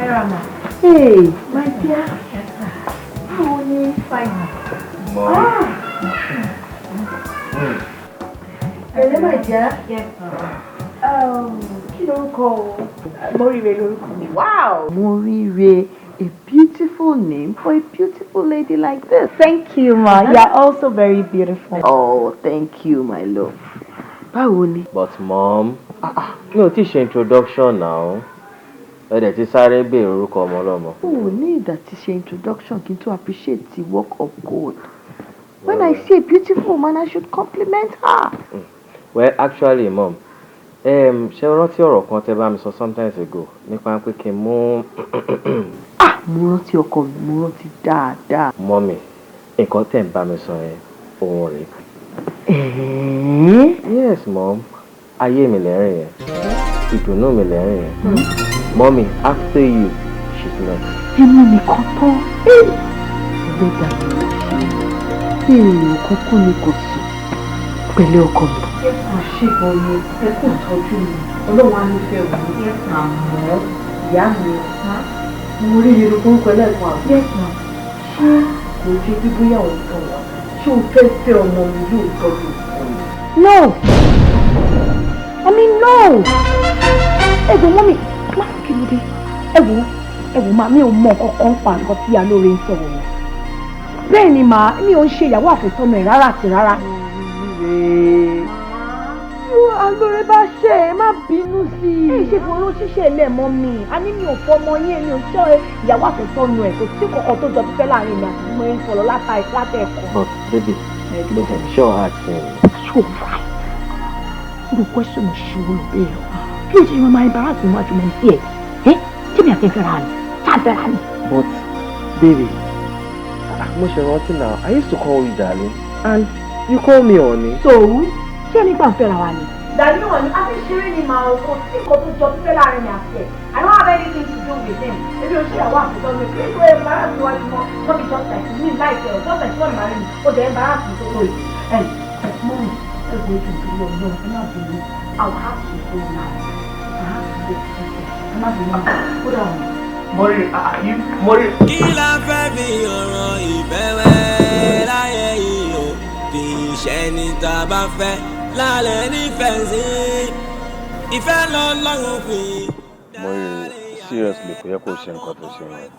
Erama. Hey, my dear. How are you? Fine. Mom. Hello, my dear. Yes, kí lorúkọ o? Moríire lorúkọ mi. Wow! Moríire, a beautiful name for a beautiful lady like this. Thank you, ma. You are also very beautiful. Oh, thank you, my love. Báwo ni? But mom, mi ò tí ṣe introduction now. Ẹ dẹ̀ ti sáré béèrè orúkọ ọmọ ọlọ́mọ. Oh, need that ṣe introduction kí n tó appreciate the work of God. When I see a beautiful woman, I should compliment her. Well, actually, mom, ṣé o rántí ọ̀rọ̀ kan tẹ́ bá mi sọ sometimes ago nípa pé kí n mú. Mo rántí ọkọ mi, mo rántí dáadáa. Mọ́mì, nǹkan tẹ́ ń bá mi sọ yẹn òun rèé. Yes, mom. Ayé mi lẹ́rìn yẹn. Ìdùnnú mi lẹ́rìn yẹn. Mommy, after you, she's next. Èmi nìkan tán. Ẹlẹ́dàá mi ò ṣe. Èèyàn kúkú ni kò sùn. pẹ̀lẹ́ ọkọ mi. Ṣé gan ni ẹ kò tọ́jú mi? Ọlọ́run á nífẹ̀ẹ́ òun. Àmọ́ ìyá mi, mo rí irun tó ń pẹ́ lẹ́ẹ̀kan àbí. Ṣé kò jẹ́ bí bóyá òun tọ̀ wá? Ṣé o fẹ́ fẹ́ ọmọ mi lóòótọ́ lóòótọ́? No! I mean no! Ẹ̀gbọ́n mọ́mì, má kí ló dé? Ẹ̀wọ̀n máa mi ò mọ kankan pa nǹkan tí Alóore ń sọ̀rọ̀ wọn. Bẹ́ẹ̀ ni màá mi ò ń ṣe ìyàwó àfẹ́sọ́nà ẹ̀ rárá àti rárá. Alóore bá ṣe é má bínú sí i. Ẹ ṣe fún olóṣìṣẹ́ ilé mọ́ mi. A ní mi ò fọmọ yín mi ò ṣe ìyàwó àfẹ́sọ́nà ẹ̀ kò sí kankan tó jọ fífẹ́ láàrin mi àti mo ń sọ̀rọ̀ látẹ̀ẹ̀kọ́. But baby, kí ló fẹ́ ṣọ́ àti so fine. The question is she will be. Please, you my embarrassing much when here. Eh? Give me a favor, honey. But, baby, now, I used to call you darling, and you call me honey. So, tell me about Ferrari. Darling, I think she really ma ko ti ko to job fẹ́ láàrin mi àti ẹ̀. I don't have anything to do with him. Ebi o ṣe ìyàwó àkókò mi. Please go embarrass me while you more. Not be just like me, like you. Just like you marry me. O dey embarrass me so much. Hey, mommy, let's go to the room. No, I'm not doing it. I'll have to go now. I have to go. I'm not doing it. Put on. Mori. Kí la fẹ́ fi ọ̀rọ̀ ìfẹ́ wẹ́ láyé yìí o? Kì í ṣe ní tá a bá fẹ́ lálẹ́ nífẹ̀ẹ́ sí. Ìfẹ́ lọ lọ́rùn fi. Mori, seriously, kò yẹ kó ṣe nǹkan tó ṣe yẹn.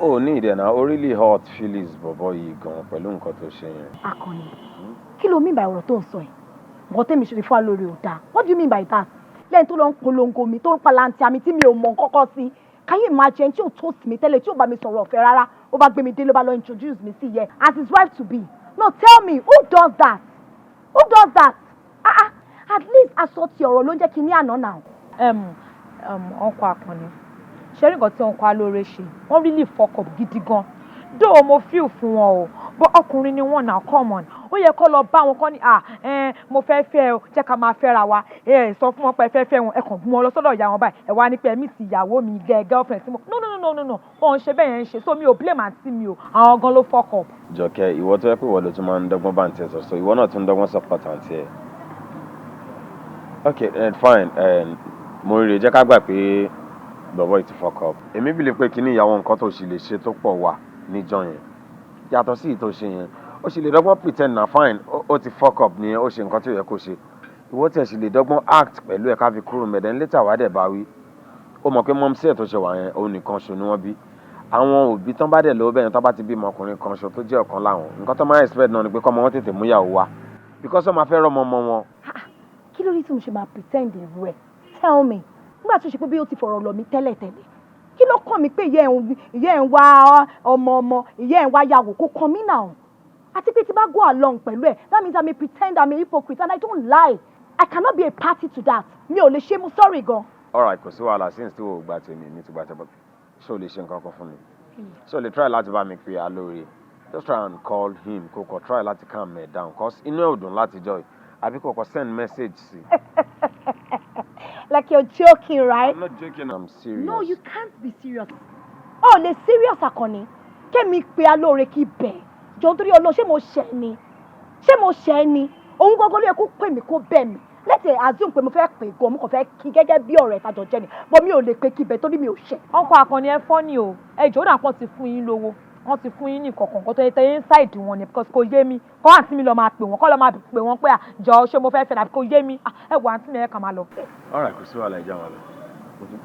O ní ìdẹ̀ náà, o really hurt feelings bọ̀bọ̀ yìí gan pẹ̀lú nǹkan tó ṣe yẹn. Akọni, kí ló mean by ọ̀rọ̀ tó ń sọ yìí? Nǹkan tẹ́mi ṣe fún Alóore ò dáa. What do you mean by that? Lẹ́yìn tó lọ ń polongo mi, tó ń palanti àmì tí mi ò mọ̀ kọ́kọ́ sí. Can you imagine tí o toast mi tẹ́lẹ̀ tí o bá mi sọ̀rọ̀ ọ̀fẹ́ rárá? Ó bá gbé mi délé, ó bá lọ introduce mi sí yẹ as his wife to be. No, tell me, who does that? Who does that? At least aṣọ ti ọ̀rọ̀ ló ń jẹ́ kí n ní àná náà. Ọkọ Akànnì. Ṣé rí nǹkan tí ọkọ Alóore ṣe? Wọ́n really fuck up gidi gan. Though mo feel fún wọn o, but ọkùnrin ni wọ́n náà come on. Ó yẹ kó lọ bá wọn kọ́ ni mo fẹ́ fẹ́ o, jẹ́ ká máa fẹ́ra wa. Sọ fún wọn pé ẹ fẹ́ wọn, ẹ kàn gún wọn lọ sọ́dọ̀ ìyá wọn báyìí. Ẹ wá ní pé ẹ miss ìyàwó mi girlfriend sí mo. No. Wọ́n ṣe bẹ́ẹ̀ yẹn ń ṣe. So mi ò blame àǹtí mi o. Àwọn gan ló fuck up. Jọkẹ́, ìwọ tó yẹ pé ìwọ ló tún máa ń dọ́gbọ́n bá ń tẹ̀ sọ, ìwọ náà tún ń dọ́gbọ́n support àǹtí ẹ̀. Okay, fine. Mo rí i jẹ́ ká gbà pé bọ̀bọ̀ yìí ti fuck up. Èmi believe pé kíní ìyàwó nǹkan tó ṣì lè ṣe tó pọ̀ wà níjọ́ yẹn. Yàtọ̀ sí ìtò ṣe yẹn, ó ṣì lè dọ́gbọ́n pretend na fine, ó ti fuck up nìyẹn, ó ṣe nǹkan tó yẹ kó ṣe. Ìwọ tí ẹ ṣì lè dọ́gbọ́n act pẹ̀lú ẹ̀ ká fi kúrò mẹ́dẹ̀ later wá dẹ̀ bá wí. Ó mọ̀ pé mọ́mísí ẹ̀ tó ṣe wà yẹn, òun nìkan ṣo ni wọ́n bí. Àwọn òbí tán bá dẹ̀ lówó bẹ́ẹ̀ tán bá ti bímọ ọkùnrin kan ṣo tó jẹ́ ọ̀kan láwọn. Nǹkan tó máa expect náà ni pé kọ́mọ wọn tètè mú ìyàwó wá. Because ó máa fẹ́ rọ́mọ ọmọ wọn. Kí ló rí tí mo ṣe máa pretend irú ẹ̀? Tell me. Nígbà tó ṣe pé bí ó ti fọ̀rọ̀ lọ mí tẹ́lẹ̀tẹ́lẹ̀. Kí ló kàn mí pé ìyá ẹ̀ ń wá ọmọ, ìyá ẹ̀ ń wá yàwó kó kàn mí náà? Àti pé tí bá go along pẹ̀lú ẹ̀, that means I'm a pretend, I'm a hypocrite and I don't lie. I cannot be a party to that. Mi ò lè ṣe, mo sorry gan. Alright, kò sí wàhálà since tí o gbà tèmi ní ti gbà tẹ́ bọ́. Ṣé o lè ṣe nǹkan kan fún mi? Ṣé o lè try láti bá mi pe Alóore? Just try and call him, kò kọ̀ try láti calm me down cause inú ẹ̀ ò dùn láti jọ́ àbí kò kọ̀ send message sí. Like you're joking, right? I'm not joking, I'm serious. No, you can't be serious. Oh, le serious Akànnì. Kẹ́mi pe Alóore kí bẹ̀. Jọ̀ọ́ torí Ọlọ́run, ṣé mo ṣẹ̀ ni? Ṣé mo ṣẹ̀ ni? Òun gangan ló yẹ kó pè mí kó bẹ̀ mí. Let's assume pé mo fẹ́ pè gan, mo kàn fẹ́ kí gẹ́gẹ́ bí ọ̀rẹ́ ìtajọ jẹ́ ni. But mi ò lè pe kí bẹ̀ torí mi ò ṣẹ̀. Ọkọ Akànnì ẹ fọ́ ni o. Ẹjọ́ náà pọ̀ ti fún yín lówó. Wọ́n ti fún yín ní kọ̀ọ̀kan kó tó yẹ tẹ́yìn inside wọn ni because kò yé mi. Kọ́ àǹtí mi lọ máa pè wọ́n, kọ́ lọ máa pè wọ́n pé àjọ ṣé mo fẹ́ fẹ́ nàbí kò yé mi. Ẹ wo àǹtí mi ẹ kàn máa lọ. Alright, kò sí wàhálà ìjà wà lọ.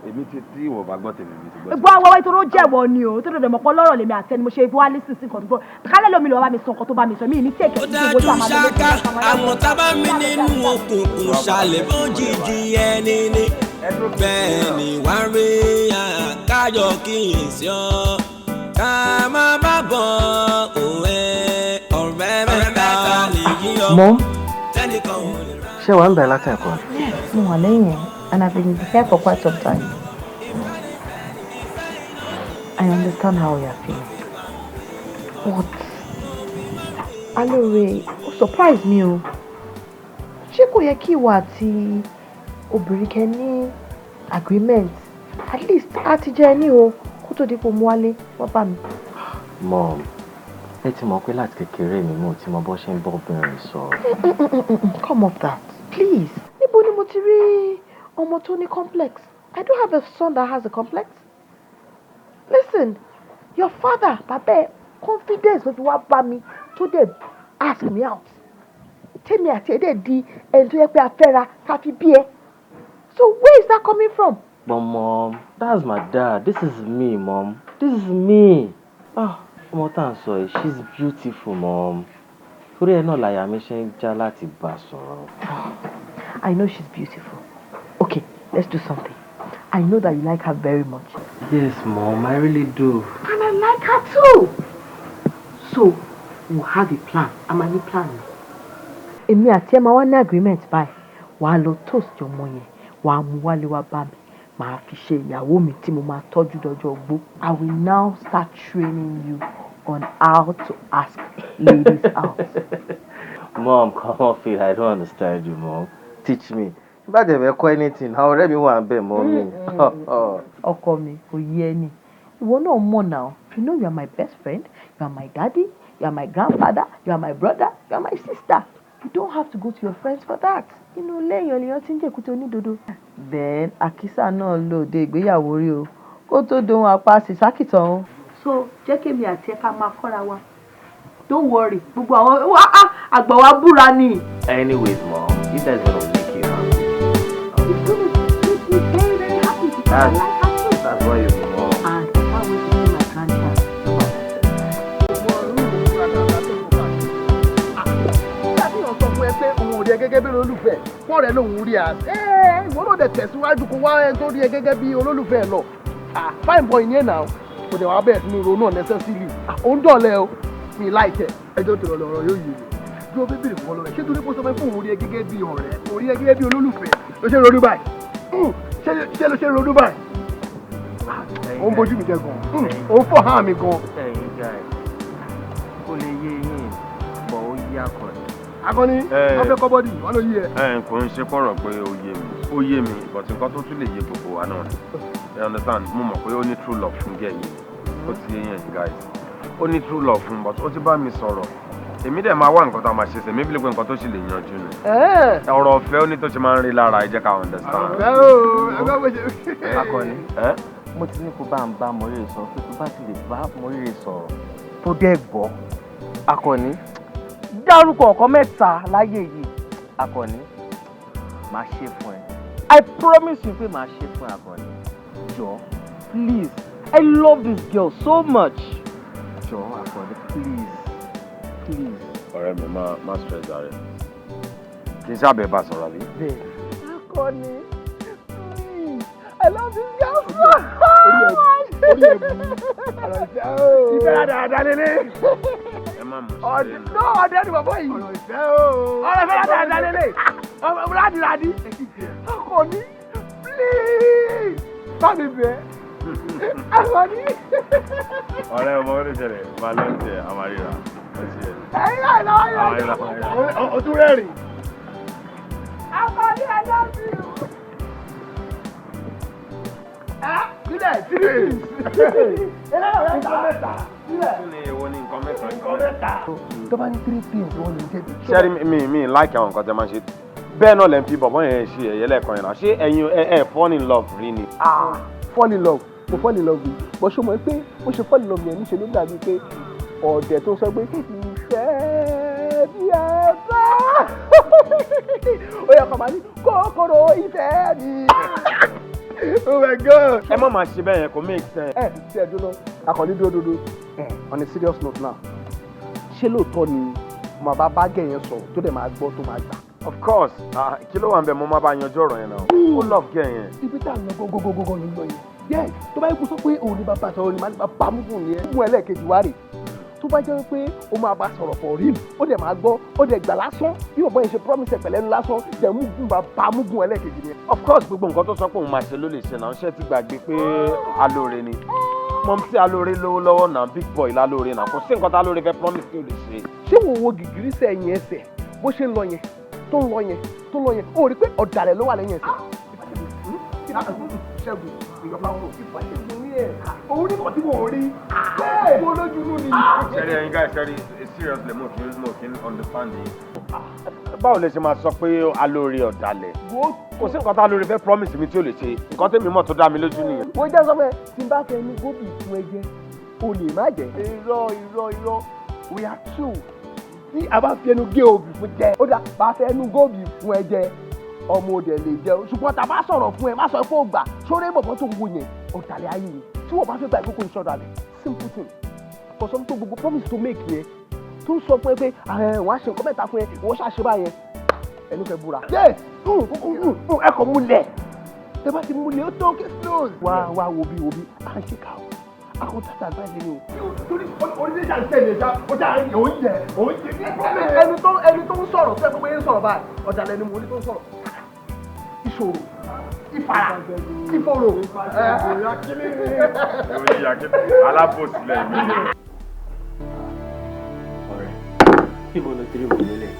Èmi tí ìwọ bá gbọ́ tèmi mi ti gbọ́. Gbọ́ àwọn ìtòrò jẹ́wọ́ ni o, tó dọ̀dọ̀ mọ̀ pọ̀ lọ́rọ̀ lèmi àtẹni mo ṣe ibi wá lísìn sí nǹkan tó gbọ́. Kálẹ̀ lómi lọ́wọ́ bá mi sọ nǹkan tó bá mi sọ, mi ní tí èkó Ó dájú ṣáká àwọn tábà mi nínú òkùnkùn ṣàlẹ̀ bójijì ẹni ni. Bẹ́ẹ̀ ni wá rí àkájọ kíyèsí ọ́. Ká má bá bọ̀ òwe ọ̀rẹ́ mẹ́ta lè yí ọ. Mom, Tẹ́nìkan ò lè rà. ṣé wàá ń bẹ̀ látẹ̀kọ́? Mo wà lẹ́yìn and I've been here for quite some time. I understand how you are feeling. But Alóore, ó surprise me o. Ṣé kò yẹ kí ìwọ àti obìnrin kẹ́ ní agreement? At least a ti jẹ́ ní o kó tó dípò mú wálé wá bá mi. Mom, ẹ ti mọ̀ pé láti kékeré mi mo ti mọ bó ṣe ń bọ́ obìnrin sọ̀rọ̀. Come off that, please. Níbo ni mo ti rí ọmọ tó ní complex? I don't have a son that has a complex. Listen, your father, Baba, confidence ló fi wá bá mi tó dé ask me out. Tèmi àti ẹ̀ dẹ̀ di ẹni tó yẹ pé a fẹ́ra ká fi bí ẹ. So where is that coming from? But mom, that's my dad. This is me, mom. This is me. Ọmọ tá à ń sọ yìí, she's beautiful, mom. Torí ẹ náà làyà mi ṣe ń já láti bá a sọ̀rọ̀. I know she's beautiful. Okay, let's do something. I know that you like her very much. Yes, mom, I really do. And I like her too. So, we'll have a plan. I'm a new plan. Èmi àti ẹ máa wá ní agreement báyìí. Wàá lọ toast ọmọ yẹn. Wàá mú wálé wá bá mi. Màá fi ṣe ìyàwó mi tí mo máa tọ́jú dọjọ́ ogbó. I will now start training you on how to ask ladies out. Mom, come off it. I don't understand you, mom. Teach me. If I never call anything, how already want to be mommy? Ọkọ mi, kò yé ẹni. Ìwọ náà mọ̀ now. You know you are my best friend. You are my daddy. You are my grandfather. You are my brother. You are my sister. You don't have to go to your friends for that. Inú ilé èèyàn lèèyàn ti ń jẹ́ èkúté onídodo. Then àkísà náà lòde ìgbéyàwó rí o. Kó tó dohun apá sísákìtàn o. So jẹ́ kémi àti ẹ ká máa kọ́ra wa. Don't worry. Gbogbo àwọn àgbà wa búra ni. Anyways, mom, if that's gonna make you happy. It's gonna make me very, very happy because I like her too. That's why you're mom. And I can't wait to see my grandchild. Gẹ́gẹ́ bí olólùfẹ́ wọ́n rẹ̀ lòun rí a ìwọ náà dẹ̀ tẹ̀síwájú kó wá ẹni tó rí ẹ gẹ́gẹ́ bí olólùfẹ́ lọ fine boy yẹn náà kò dẹ̀ wá bẹ́ẹ̀ sínú ronú unnecessarily ó ń dọ̀lẹ́ o mi láìkẹ́ ẹjọ́ tó lọ lọ́rọ̀ yóò yé mi bí o bẹ́ bèrè fún ọlọ́rẹ̀ ṣé torí kó sọ fún òun rí ẹ gẹ́gẹ́ bí ọ̀rẹ́ òun rí ẹ gẹ́gẹ́ bí olólùfẹ́ ló ṣe ronú báyìí ṣé ló ṣe ronú báyìí ó ń bójú mi jẹ gan ó ń fọ̀ hàn mi gan. ẹ̀yin guys kò lè yé yín bọ̀ ó yí akọni. Akọni wọ́n fẹ́ kọ́ bọ́dì wọ́n ló yí ẹ. Kò ń ṣe pọ̀rọ̀ pé ó yé mi but nǹkan tó tún lè yé gbogbo wa náà ni you understand mo mọ̀ pé ó ní true love fún gẹ̀ yìí ó ti yé yẹn guys ó ní true love fún but ó ti bá mi sọ̀rọ̀ èmi dẹ̀ máa wá nǹkan tó máa ṣe sẹ̀ mébìlì pé nǹkan tó sì lè yanjú ni ọ̀rọ̀ ọ̀fẹ́ ó ní tó ṣe máa ń rí lára ẹ jẹ́ ká understand. Akọni mo ti ní kó bá ń bá Mọ́rírì sọ pé tó bá ti lè bá Mọ́rírì sọ̀rọ̀ tó dẹ̀ gbọ́. Akọni dárúkọ ọ̀kan mẹ́ta láyé yìí. Akọni máa ṣe fún ẹ. I promise you pé máa ṣe fún ẹ Akọni. Jọ please I love this girl so much. Jọ Akọni please. ọ̀rẹ́ mi má stress ara rẹ̀ kì í sábẹ̀ bá sọ̀rọ̀ àbí. Akọni please I love this girl so much. Ìfẹ́ dáadáa lélẹ̀. Ọ̀dẹ́ ni bàbá yìí. Ọ̀rọ̀ ìfẹ́ fẹ́ dáadáa lélẹ̀. Rádìrádì. Akọni please bá mi bẹ̀. Akọni. ọ̀rẹ́ ọmọ orí ìṣẹ̀lẹ̀ máa lọ sí ẹ̀ àmàríra. Ẹ̀yin náà lọ́wọ́ o tún rẹ́rìn. Akọni I love you. Sílẹ̀ sílẹ̀. Nǹkan mẹ́ta. Nǹkan mẹ́ta. Tó bá ní 3 things wọ́n lè jẹ́ bí. Ṣé mi like àwọn nǹkan tẹ́ máa ń ṣe bẹ́ẹ̀ náà lẹ́ ń fi bọ̀bọ́ yẹn ṣe ẹ̀yẹ lẹ́ẹ̀kan yẹn náà ṣé ẹ̀yin ẹ̀ fall in love rí ni. Fall in love mo fall in love yìí bó ṣe mọ̀ pé ó ṣe fall in love yẹn níṣẹ́ ló dàbí pé ọ̀dẹ̀ tó sọ pé ìfẹ́ bí ẹ bá ó yẹ kó máa ní kòkòrò ìfẹ́ mi. Oh my God. Ẹ má máa ṣe bẹ́ẹ̀ yẹn kò make sense. Ṣé ẹ dúró Akọni dúró on a serious note now ṣé lóòótọ́ ni mo bá gẹ̀ yẹn sọ̀rọ̀ tó dẹ̀ máa gbọ́ tó máa gbà. Of course kí ló wà ń bẹ mo máa bá yanjú ọ̀rọ̀ yẹn náà ó love gẹ̀ yẹn. Ibi tá à ń lọ gógógógó ló ń lọ yẹn yẹ tó bá yẹ kó sọ pé òun ní bàbá sọ̀rọ̀ ni màá ní bàbá mú yẹn mú ẹlẹ́ẹ̀kejì wá rè tó bá jẹ́ pé o máa bá sọ̀rọ̀ for real ó dẹ̀ máa gbọ́ ó dẹ̀ gbà lásán bí òbọ̀ yẹn ṣe promise pẹ̀lẹ́nu lásán dẹ̀ mú bàbá mú ẹlẹ́ẹ̀kejì yẹn. Of course gbogbo nǹkan tó sọ pé òun máa ṣe ló lè ṣe náà ṣé ti gbàgbé pé alóore ni mọ̀ tí alóore lówó lọ́wọ́ náà big boy lálóore náà kò sí nǹkan tá alóore fẹ́ promise kí o lè ṣe. ṣé wo wo gìgírí sẹ́yìn ẹsẹ̀ bó ṣe ń lọ yẹn tó ń lọ yẹn tó ń lọ yẹn ó rí pé ọ̀dàlẹ̀ ló wà lẹ́yìn ẹsẹ̀. Ṣẹ́gun ìjọba wọn ìfàṣẹ́gun ní ẹ̀ òun ní kò tí wọ́n rí bẹ́ẹ̀ bó lójú inú ni Sherry, you guys, Sherry, seriously, mo kì í understand yín. Báwo lẹ ṣe máa sọ pé alóore ọ̀dàlẹ̀? Kò sí nǹkan tá alóore fẹ́ promise mi tí ó lè ṣe. Nǹkan tèmi mọ̀ tó dá mi lójú nìyẹn. Mo jẹ́ sọ pé tí n bá fẹ́ nu gómìn fún ẹ jẹ, o lè má jẹ. Irọ́. We are two. Tí a bá fi ẹnu gé obì fún jẹ, ó dà bá fẹ́ nu gómìn fún ẹ jẹ, ọmọ òde lè jẹ. Ṣùgbọ́n tá a bá sọ̀rọ̀ fún ẹ, má sọ pé ó gbà. Ṣóré bọ̀bọ̀ tó ń wo yẹn, ọ̀dàlẹ̀ ayé ni. Tí wọ́n bá fẹ́ gba ìkókó ìṣọ̀dàlẹ̀, simple thing. For some to gbogbo promise to make yẹn, tó ń sọ fún ẹ pé wọ́n á ṣe nǹkan mẹ́ta fún ẹ, wọ́n ṣàṣe báyẹn. Ẹnu fẹ́ búra. Ẹ kò múlẹ̀. Tẹ bá ti múlẹ̀, ó tán case close. Wá wo bí à ń ṣe ká o. Akọ tata advice ni o. Torí orílẹ̀-èdè àti tẹ̀lé ẹja, ó jà oúnjẹ. Ẹni tó ń sọ̀rọ̀ fẹ́ gbogbo yẹn sọ̀rọ̀ báyìí. Ọ̀dàlẹ̀ ni mo ní tó ń sọ̀rọ̀. Ìṣòro, ìfara, ìfòrò. Alábòsí lẹ́yìn. Ibo ló ti rí wò nílẹ̀?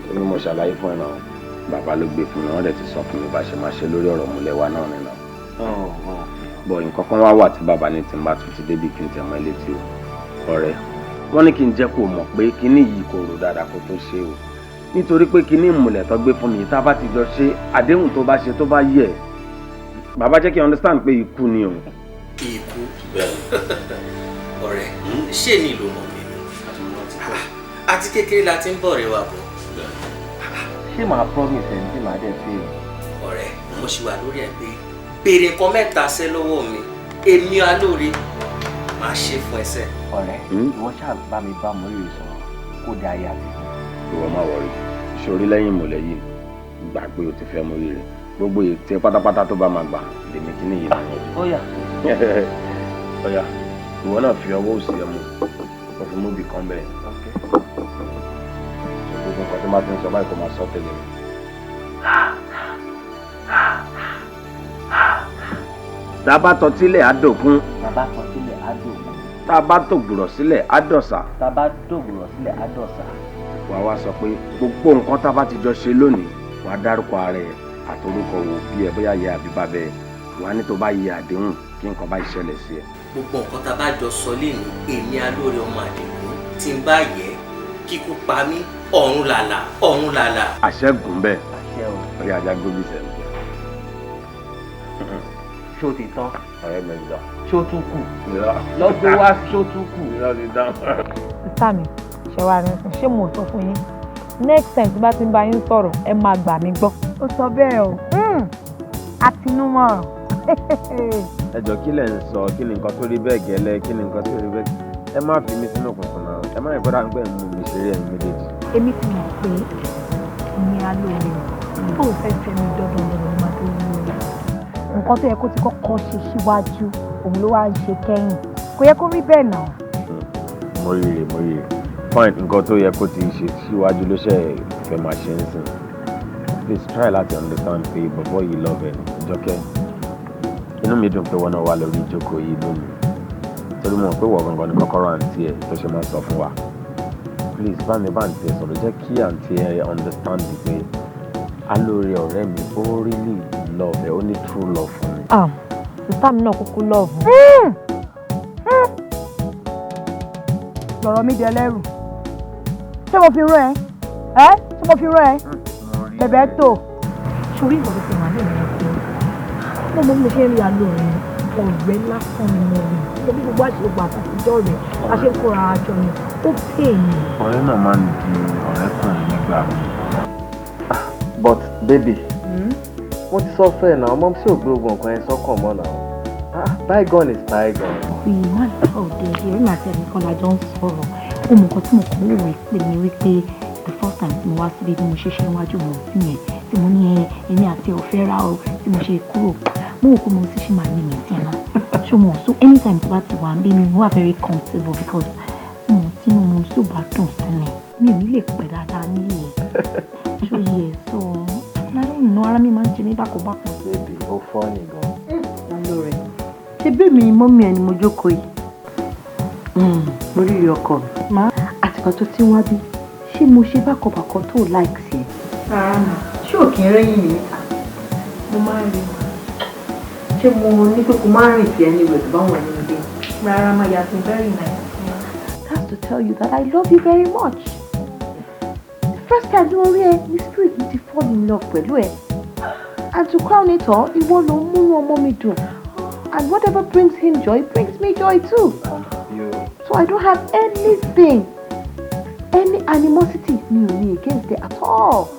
Ṣé ni mo ṣàlàyé fún ẹ náà? Bàbá ló gbé fún mi, wọ́n dẹ̀ ti sọ fún mi bá ṣe máa ṣe lórí ọ̀rọ̀ múlẹ̀ wa náà nínú. Bọ̀ nǹkan kan wá wà tí bàbá ní tí n bá tún ti débi kí n tẹ̀ mọ́ ilé tí o. Ọ̀rẹ́, wọ́n ní kí n jẹ́ kó mọ̀ pé kíní yìí kò rò dáadáa kó tó ṣe o. Nítorí pé kíní ìmùlẹ̀ tó gbé fún mi tá a bá ti jọ ṣe àdéhùn tó bá ṣe tó bá yẹ. Bàbá jẹ́ kí n understand pé ikú ni o. Ikú ọ̀rẹ́ ṣé ní ìlú mọ̀ mi ni? Àti kékeré la ti ń bọ̀ rẹ̀ wà bọ̀. Ṣé màá promise ẹ̀ ní màá dẹ̀ fi? Ọ̀rẹ́ mo ṣì wà lórí ẹ̀ pé béèrè nǹkan mẹ́ta ṣẹ́ lọ́wọ́ mi èmi alóore máa ṣe fún ẹsẹ̀. Ọ̀rẹ́ ìwọ ṣáà bá mi bá mọ́rí rẹ̀ sọ̀rọ̀ kó dé ayé àti fún. Ìwọ máa wọrí ìṣòrí lẹ́yìn ìmùlẹ̀ yìí gbà pé o ti fẹ́ mọ́rí rẹ̀ gbogbo ètè pátápátá tó bá máa gbà lèmi kí nìyí náà. Ọ̀yà ìwọ náà fi ọwọ́ òsì ẹ̀ mú o fi mú bì kan bẹ́ẹ̀. Gbogbo nǹkan tó máa ti ń sọ báyìí kò máa sọ tẹ̀lé mi. Tá a bá tọ́ sílẹ̀ á dògún. Tá a bá tògbùrọ̀ sílẹ̀ á dọ̀sà. Wàá wá sọ pé gbogbo nǹkan tá a bá ti jọ ṣe lónìí wàá dárúkọ ara ẹ̀ àtorúkọ wò bí ẹ bóyá yẹ àbí bàbá ẹ wàá ní tó bá yẹ àdéhùn kí nǹkan bá ṣẹlẹ̀ sí ẹ. Gbogbo nǹkan tá a bá jọ sọ lẹ́nu èmi alóore ọmọ àdìgún tí ń bá yẹ kíkú pa mí ọ̀run làlà. Àṣẹ́gun bẹ́ẹ̀. Orí ajá gbóbi sẹ́nu. Ṣé o ti tán? Ọ̀rẹ́ mi gbà. Ṣé o tún kù? Lọ́gbọ́ wá ṣé o tún kù? Sísá mi, ṣe wá ní ṣé mo sọ fún yín? Next time tí bá ti ń bá yín sọ̀rọ̀, ẹ máa gbà mí gbọ́. Ó sọ bẹ́ẹ̀ o. Àtinúmọ̀ràn. Ẹ jọ̀ọ́ kí lẹ̀ ń sọ kí ni nǹkan tó rí bẹ́ẹ̀ gẹ́lẹ́ kí ni nǹkan tó rí bẹ́ẹ̀ ẹ má fi mí sínú òkùnkùn náà ẹ má ìgbọ́dọ̀ àgbẹ̀ mú mi ṣeré ẹ̀yin méjèèjì. Èmi ti mọ̀ pé ìní alóore tó o fẹ́ fẹ́ mi dandan lọ́wọ́ máa tó wú o. Nǹkan tó yẹ kó ti kọ́kọ́ ṣe síwájú òun ló wá ń ṣe kẹ́yìn. Kò yẹ kó rí bẹ́ẹ̀ náà. Mo rí rè fine nǹkan tó yẹ kó ti ṣe síwájú ló ṣe fẹ́ máa ṣe ń sìn. Please try láti understand pé bọ̀bọ̀ yìí love ẹ̀ Jọkẹ́. Inú mi dùn pé wọn náà wà lórí ìjókòó yìí lónìí. Torí mo mọ̀ pé wọ̀ gangan ni kọ́kọ́rọ́ àǹtí ẹ̀ tó ṣe máa ń sọ fún wa. Please bá mi bá àǹtí ẹ̀ sọ̀rọ̀ jẹ́ kí àǹtí ẹ̀ understand pé alóore ọ̀rẹ́ mi ó really love ẹ̀ ó ní true love fún mi. Sísá mi náà kúkú love. Lọ̀rọ̀ mi di ẹlẹ́rù. Ṣé mo fi rán ẹ? Ṣé mo fi rán ẹ? Bẹ̀bẹ̀ tó. Ṣorí ìwọ̀n tó wà lónìí pé mo ṣe ń rí alóore ọ̀rẹ́ lásán ni mo rí. Ṣébí gbogbo àṣepọ̀ àtàkùjọ rẹ̀ a ṣe ń kóra àjọ ni ó pè mí. Ọ̀rẹ́ náà máa ń di ọ̀rẹ́kùnrin nígbà mi. But baby, mo ti sọ fẹ́ náà ọmọ sí ògbé ogun nǹkan ẹ̀ sọ́kàn mọ́ náà. Bygone is bygone. Ìwà ìfọ̀ òde ìrírí màá tẹ̀lé kan lájọ ń sọ̀rọ̀. Ó mọ nǹkan tí mo kàn wò pé ní wípé the first time tí mo wá síbi bí mo ṣe ṣe níwájú mo sí yẹn tí mo ní ẹni àti ọ̀fẹ́ rà ó tí mo ṣe kúrò. Mo wò pé mo sì ṣì máa ní mi sí ẹ̀ náà. Ṣùgbọ́n so anytime tí wàá ti wà ń bí mi wà very comfortable because mo tí mo sì bá dùn sílẹ̀ mi ò ní lè pẹ́ dáadáa nílé ẹ̀. Ṣó yẹ so I don't know ara mi máa ń ṣe ní bákọ̀bákọ̀. Baby, ó fọ́ ni gan. Alóore ṣe bí mi mọ́mí ẹni mo jókòó yìí mo rí ọkọ mi àtìkọ́ tó ti wá bí ṣé mo ṣe bákọ̀bákọ̀ tó like sí ẹ. rárá nà ṣé ò kí ń rẹ́yìn mi níta mo máa ń rí wọn. ṣé mo ní pé kó má rìn sí ẹni rẹ̀ tó bá wọn ẹni dé. rárá má yà sí very nice. to tell you that I love you very much. The first time you were here, the spirit made me fall in love with you. And to crown it all, it won't no more mommy do. And whatever brings him joy brings me joy too. So I don't have anything, any animosity against it at all.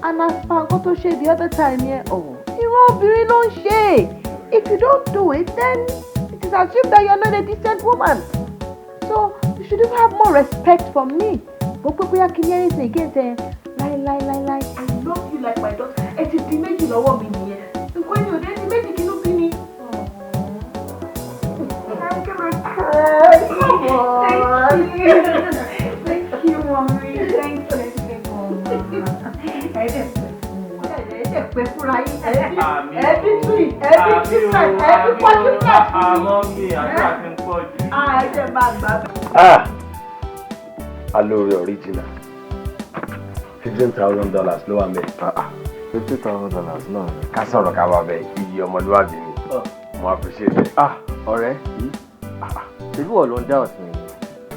And as per what to say the other time here, if you don't do it, then it is assumed that you're not a decent woman. So you should even have more respect for me. But I can hear anything against it. Lie. I love you like my daughter. It is the making you love me here. When you're there, the making you look me. I'm gonna cry. Come on. Thank you, mommy. Thank you. Alóore original $15,000 ló wà mẹ́. $50,000 náà. Ká sọ̀rọ̀ ká wá bẹ̀ iye ọmọlúwàbí ni. Mo appreciate it. Ọ̀rẹ́ ṣebí wọ́n ló ń dá ọ̀sìn mi.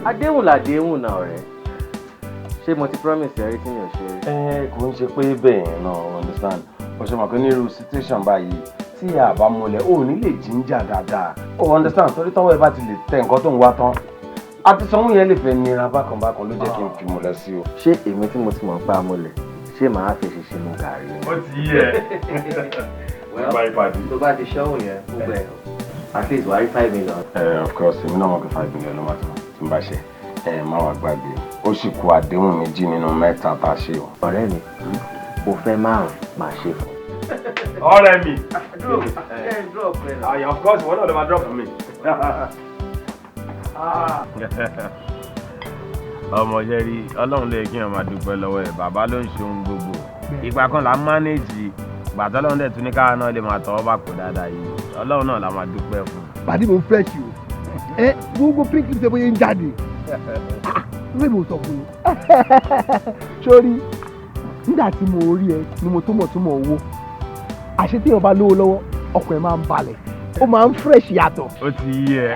Adéhùn làdéhùn náà ọ̀rẹ́. Ṣé mo ti promise ẹ rí tí mi ò ṣe rí? Kò ń ṣe pé bẹ́ẹ̀ náà understand. O ṣe mọ̀ pé ní irú situation báyìí tí a bá múlẹ̀ ò ní lè jíjà dáadáa. O understand torí tọ́wọ́ ẹ bá ti lè tẹ nǹkan tó ń wá tán. Àti sanwó yẹn lè fẹ́ nira bákan ló jẹ́ kí n fi múlẹ̀ sí o. Ṣé èmi tí mo ti mọ̀ pa múlẹ̀ ṣé màá fi ṣiṣẹ́ mu gàrí ni? Ó ti yẹ. Tó bá ti ṣọ́hùn yẹn gbogbo ẹ̀ at least wàá rí $5 million. Of course èmi náà mọ̀ pé $5 million ló máa tó tí n bá ṣe má wàá gbàgbé ó sì kù àdéhùn méjì nínú mẹ́ta tá a ṣe o. Ọ̀rẹ́ mi o fẹ́ márùn-ún máa ṣe fún. Ọ̀rẹ́ mi. Of course ìwọ náà ló máa drop mi. Ọmọ jẹ́rí Ọlọ́run lè kí ọmọ dúpẹ́ lọ́wọ́ ẹ̀ bàbá ló ń ṣe ohun gbogbo ìgbà kan là ń mánéèjì ìgbà tó Ọlọ́run dẹ̀ tún ní káwa náà lè máa tọwọ́ bá kó dáadáa yìí Ọlọ́run náà la máa dúpẹ́ fún. Bàdí mo fresh o gbogbo pínkì ṣe bóyá ń jáde lórí mo sọ fún yín sórí nígbà tí mo rí ẹ ni mo túmọ̀ owó àṣé tí èèyàn bá lówó lọ́wọ́ ọkàn ẹ̀ máa ń balẹ̀ ó máa ń fresh yàtọ̀. Ó ti yí ẹ.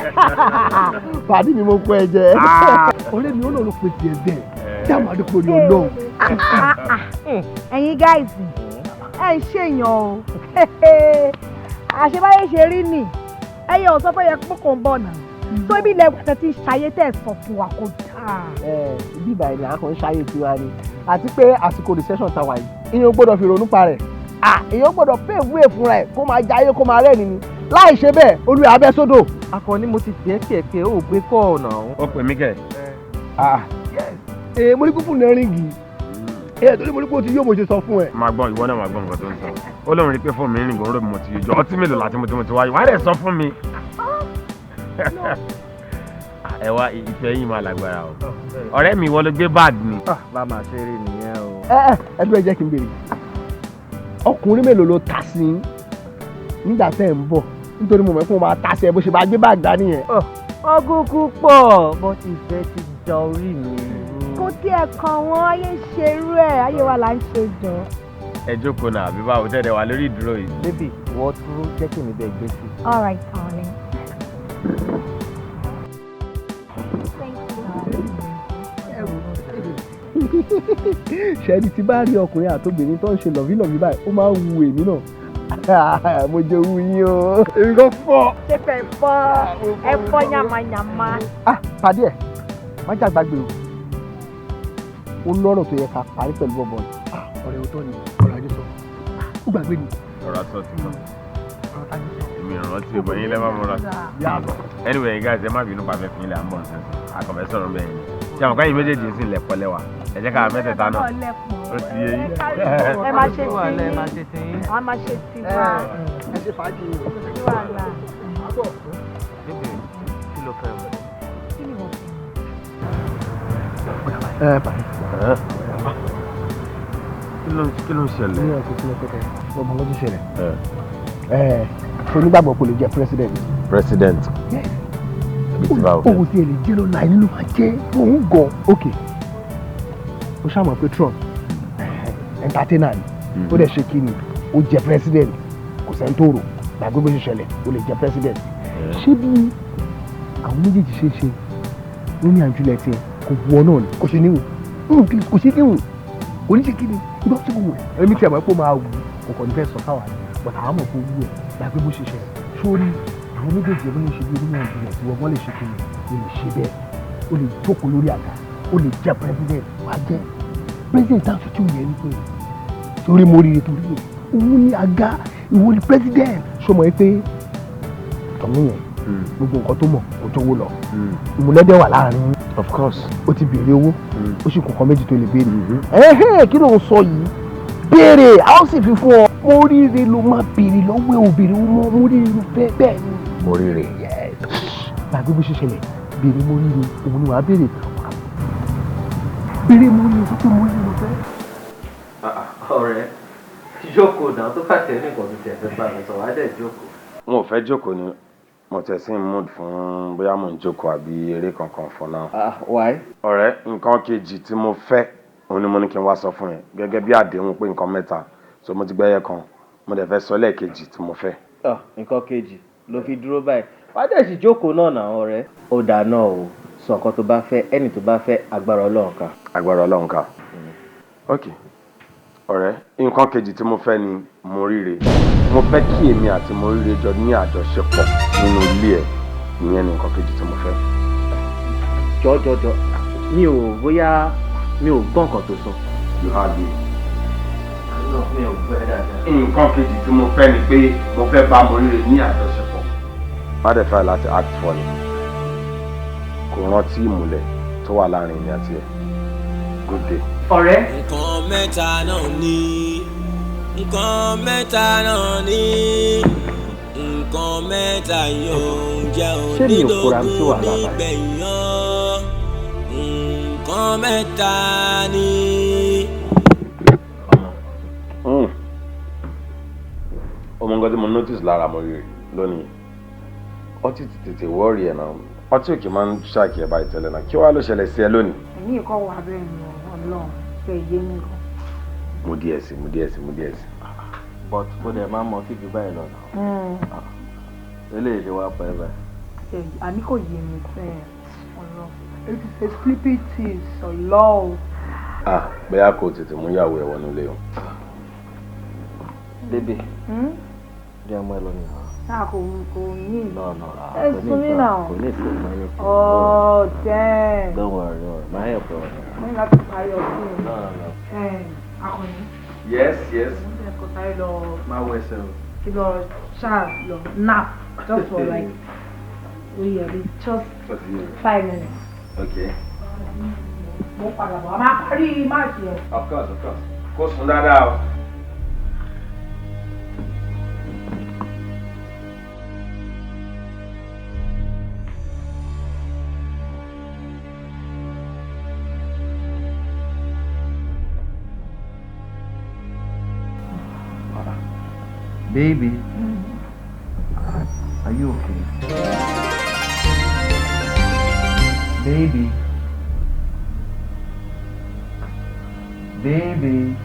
Bàdí mi mo kó ẹ jẹ ọ̀rẹ́ mi ó lọ́ọ́ ló pe tiẹ̀ bẹ́ẹ̀ tí a máa dúpọ̀ ní Ọlọ́run. Ẹ̀yin guys ẹ̀ ń ṣèyàn o àṣebáyé ṣe rí nì ẹ̀yẹ ọ̀sán fẹ́ yẹ kókò ń bọ̀ náà tó ibi ilẹ̀ ìwà tẹ̀tí ṣayé tẹ̀ sọ fún wa kó dáa. Ibi ìbàyẹ̀ ni àwọn kan ń ṣayé tiwa ni àti pé àsìkò recession tàwa yìí ìyẹn gbọ́dọ̀ fi ronú pa rẹ̀ èèyàn gbọ́dọ̀ pave fúnra ẹ̀ kó máa jayé kó máa rẹ́ni ni láì ṣe bẹ́ẹ̀ olùyà abẹ́ sódò. Akọni mo ti pè ó gbé kọ́ ọ̀nà. Ó pè mí kẹ́. Mo ní kúkú náà ríngì torí mo ní kó ti yóò mo ṣe sọ fún ẹ. Máa gbọ́ ìwọ náà máa gbọ́ nǹkan tó ń sọ ó lóun rí pé fóònù mi rìn gbòòrò mo ti yọjọ ọtí mélòó láti mo ti wáyé wàá rẹ̀ sọ fún mi. Ẹ wá ìfẹ́ yín máa lágbára o ọ̀rẹ́ mi ìwọ ló gbé báàgì ni. Bá máa ṣe rí nìyẹn o. Ẹgbẹ́ jẹ́ kí n béèrè ọkùnrin mélòó ló ta sí nígbà tẹ́ ń bọ̀ nítorí mo mọ̀ pé mo máa ta sí ẹ bó ṣe bá gbé báàgì dání yẹn. Ọgùnkùn pọ̀ bó ti fẹ́ ti jọ orí mi. Kò tiẹ̀ kàn wọ́n ayé ń ṣerú ẹ̀ ayé wa là ń ṣe jọ. Ẹ jókòó náà àbí báwo tẹ́lẹ̀ wà lórí ìdúró yìí. Bébì wọ́n dúró jẹ́ kí mi bẹ́ẹ̀ gbé sí. All right, darling. Ṣẹ́ni tí bá rí ọkùnrin àtobìnrin tó ń ṣe lọ́vílọ́ví báyìí ó máa ń wu èmi náà. Mo jẹ owó yín o. Èmi kan fọ́. Ṣé fẹ́ fọ́ ẹ fọ́ yàmàyàmà. Pàdé ẹ̀ má jàgbàgbé o. Ó lọ́rọ̀ tó yẹ ká parí pẹ̀lú bọ̀bọ̀ ni. Ọ̀rẹ́ òótọ́ ni ọ̀rọ̀ ajé sọ. Ó gbàgbé ni. Ọ̀rọ̀ sọ ti mọ̀. Èmi ìrántí ìbọn yín lẹ́wọ̀n mọ́ra. Anyway guys ẹ má bínú pa fẹ́ fi ilẹ̀ àmọ́ ọ̀sẹ̀ àkọ́fẹ́ sọ̀rọ̀ bẹ́ẹ̀ ni. Ṣé àwọn káyìn méjèèjì ń sìn lẹ̀pọ̀ lẹ́wà? Ẹ jẹ́ ká mẹ́tẹ̀ẹ̀ta náà. Ó ti yé yín. Ẹ máa ṣe tí yín. A máa ṣe tí wá. Ẹ ṣe fàájì yìí. Kò sí wàhálà. Kí ló fẹ́ mọ̀? Kí ni wọ́n fi? Kí ló ń ṣẹlẹ̀? Ní ọ̀sẹ̀ tí mo fẹ́ kẹ́ ọmọ lọ́dún ṣẹlẹ̀. Onígbàgbọ́ kò lè jẹ president. President. Òun ti lè jẹ́ lọ́la nínú máa jẹ́ òun gan. Ok o ṣàmọ̀ pé Trump entertainer ni ó dẹ̀ ṣe kí ni ó jẹ president kò sẹ́ńtòrò gbàgbé bó ṣe ṣẹlẹ̀ ó lè jẹ president. Ṣé bí àwọn méjèèjì ṣe ló ní àjùlẹ̀ tiẹ̀ kò wọ náà ni kò ṣe níwò kò ṣe níwò kò ní ṣe kí ni ìgbà tí mo wù ẹ́ ẹ̀mí tí a máa kó máa wù kò kàn ní fẹ́ sọ káwa ni but àwọn mọ̀ kó wù ẹ́ gbàgbé bó ṣe ṣe sórí àwọn méjèèjì ẹ̀mí ló ṣe bí onímọ̀ ìjìnlẹ̀ tí wọ́n lè ṣe kí ni o lè ṣe bẹ́ẹ̀ o lè jókòó lórí àga o lè jẹ́ president wà á jẹ́ president tá a fi tún yẹ wípé torí mo rí i torí òun ní àga ìwọ ni president ṣọmọ ẹ pé tọ̀mú yẹn gbogbo nǹkan tó mọ̀ kò tó wó lọ ìmúlẹ́dẹ̀ wà láàrin of course ó ti béèrè owó ó sì kọ̀ọ̀kan méjì tó lè béèrè kí ló ń sọ yìí béèrè a ó sì fi fún ọ moríire ló máa béèrè lọ́wọ́ ẹ̀ òbèrè wọn moríire ló fẹ́ bẹ́ẹ̀ ni moríire gbàgbé bó ṣe ṣẹlẹ̀ béèrè moríire òun ni wàá béèrè moríire tó tó moríire ló fẹ́. ọ̀rẹ́ jókòó náà tó bá tẹ̀ ní nǹkan tó tẹ̀ fẹ́ bá mi sọ wá dẹ̀ jókòó. n ò fẹ́ jókòó ni mo tẹ̀ sí mood fún bóyá mò ń jókòó àbí eré kankan for now. why. ọ̀rẹ́ nǹkan kejì tí mo fẹ́ òun ni mo ní kí n wá sọ fún yẹn gẹ́gẹ́ bí àdéhùn pé nǹkan mẹ́ta so mo ti gbẹ́yẹ kan mo dẹ̀ fẹ́ sọ lẹ́ẹ̀kejì tí mo fẹ́. nǹkan kejì ló fi dúró báyìí wá dẹ̀ sì jókòó náà náà ọ̀rẹ́. ó dáa náà o sọ nǹkan tó bá fẹ́ ẹni tó bá fẹ́ agbára Ọlọ́run ká. agbára Ọlọ́run ká. ok ọ̀rẹ́ nǹkan kejì tí mo fẹ́ ni moríire mo fẹ́ kí èmi àti moríire jọ ní àjọṣepọ̀ nínú ilé ẹ̀ ìyẹn ni nǹkan kejì tí mo fẹ́. jọjọjọ mi ò bóyá mi ò gbọ́ nǹkan tó sọ. you had me. mi ò gbọ́ ẹ dáadáa. nǹkan kejì tí mo fẹ́ ni pé mo fẹ́ bá moríire ní àjọṣepọ̀. má dẹ̀ try láti act funny kò rántí ìmùlẹ̀ tó wà láàrin èmi àti ẹ̀. good day. ọ̀rẹ́. nǹkan mẹ́ta náà ní nǹkan mẹ́ta náà ní nǹkan mẹ́ta yóò jẹ́ onídògún nígbẹ̀yìn nǹkan mẹ́ta ní. ọmọ nǹkan tí mo notice lára mo rí lónìí ọtí ti tètè wọ́ọ̀rì ẹ̀ náà ọtí òkè máa ń ṣàkíyè báyìí tẹ́lẹ̀ náà kí wàá ló ṣẹlẹ̀ sí ẹ lónìí. èmi ìkọ́ wà bẹ́ẹ̀ ni Ọlọ́run fẹ́ yé mi gan. mo díẹ̀ sí. but mo dẹ̀ máa ń mọ kíkì báyìí lọ náà. eléyìí ṣe wá pẹ́ báyìí. àní kò yé mi fẹ́ Ọlọ́run it is a sleepy thing Ọlọ́run. bẹ́ẹ̀ kò tètè mú ìyàwó ẹ̀ wọnú ilé o. bébè bí ọmọ ẹ lọ ní. kò ní. no ẹ̀sùn mi náà. kò ní ìfẹ́ mọ́ ẹni. oh damn. don't worry my help you. mo ní láti parí ọtí. no. akọni. yes. mo ní ẹ̀kọ́ sáré lọ. máa wọ ẹsẹ̀ o. kí lọ ṣáà lọ nap just for like just 5 minutes. okay. mo padà bọ̀ a máa parí máàkì ẹ̀. of course kó sùn dáadáa o. Baby, are you okay? Baby.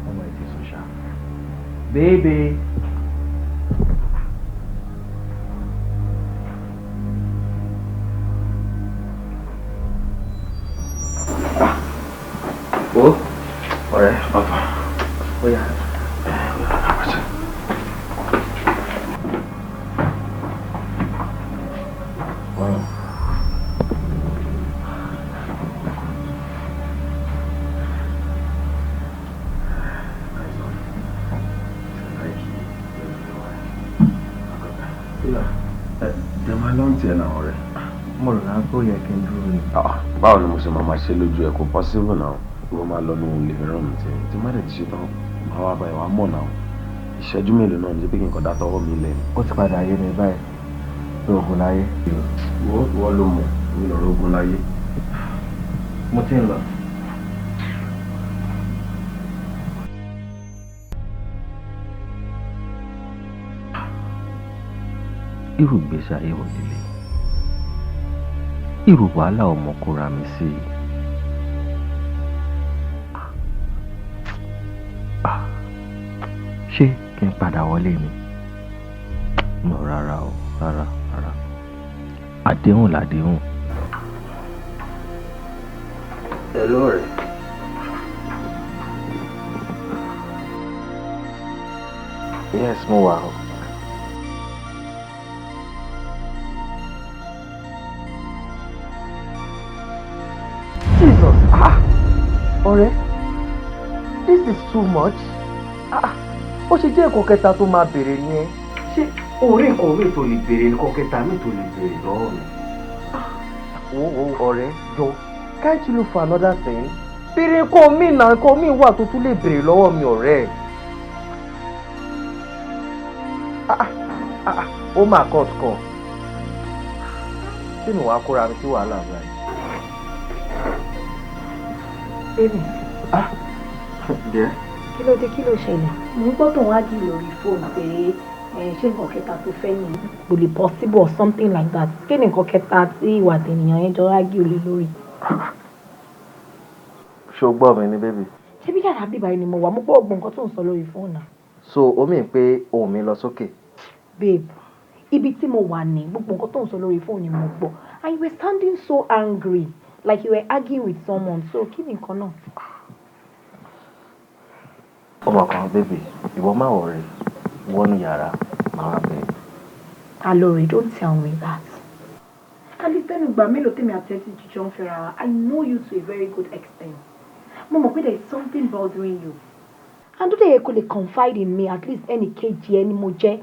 Oh my, it is so sharp. Baby. Oh, alright, Papa. Oh yeah. Wow. Dẹ̀mà ló ń tiẹ̀ náà ọ̀rẹ́. Mo rò náà kó yẹ kí n dúró ni. Báwo ni mo ṣe máa ṣe lójú ẹ̀ kò possible náà? Wọ́n máa lọ nínú ilé mìíràn mi tí má dẹ̀ ti ṣe tán máa wá báyìí wá mọ̀ náà ìṣẹ́jú mélòó náà ní pé kí n kàn dá tọwọ́ mi lẹ̀. Ó ti padà yé mi báyìí pé ogun láyé. Wọ́n ló mọ̀ mi lọ́rọ̀ ogun láyé. Mo ti ń lọ. Irú ìgbésí ayé wo nílé? Irú wàhálà ọmọ kóra mi sí i. Ṣé kí n padà wọlé ni? No, rárá o, rárá. àdéhùn làdéhùn. Hello rẹ̀. Yes, mo wà o. Jesus, ọ̀rẹ́, this is too much. Ó ṣe jẹ́ nǹkan kẹta tó máa béèrè ni ẹ. Ṣé orí nǹkan mi tó lè béèrè nǹkan kẹta mi tó lè béèrè lọ́wọ́ mi? Wo ọ̀rẹ́ jọ, can't you look for another thing? Béèrè nǹkan mi náà, nǹkan mi wà tó tún lè béèrè lọ́wọ́ mi ọ̀rẹ́. Ó máa cut kan. Ṣé mi wàá kóra mi sí wàhálà báyìí? Baby. Dear. Kí ló dé, kí ló ṣẹlẹ̀? Mo ń gbọ́ tó ń wájú lórí fóònù pé ṣé nǹkan kẹta tó fẹ́ ni kò lè possible or something like that. Kí ni nǹkan kẹta tí ìwà tènìyàn yẹn jọ wájú lé lórí? Ṣé o gbọ́ mi ní bébì? Ṣé bí yàrá bíbá ni mo wà? Mo gbọ́ ọgbọ̀n nǹkan tó ń sọ lórí fóònù náà. So o mean pé ohùn mi lọ sókè? Babe, ibi tí mo wà ní gbogbo nǹkan tó ń sọ lórí fóònù ni mo gbọ́. And you were standing so angry, like you were arguing with someone. So kí ni nǹkan náà? Ọmọ kan bébì, ìwọ má worry, wọnú yàrá, màá bẹ̀. Alore, don't tell me that. And it's been ìgbà mélòó tèmi àti ẹ ti jíjọ ń fẹ́ra wa. I know you to a very good extent. Mo mọ̀ pé there is something bothering you. And today you could confide in me, at least any kejì ẹni mo jẹ́.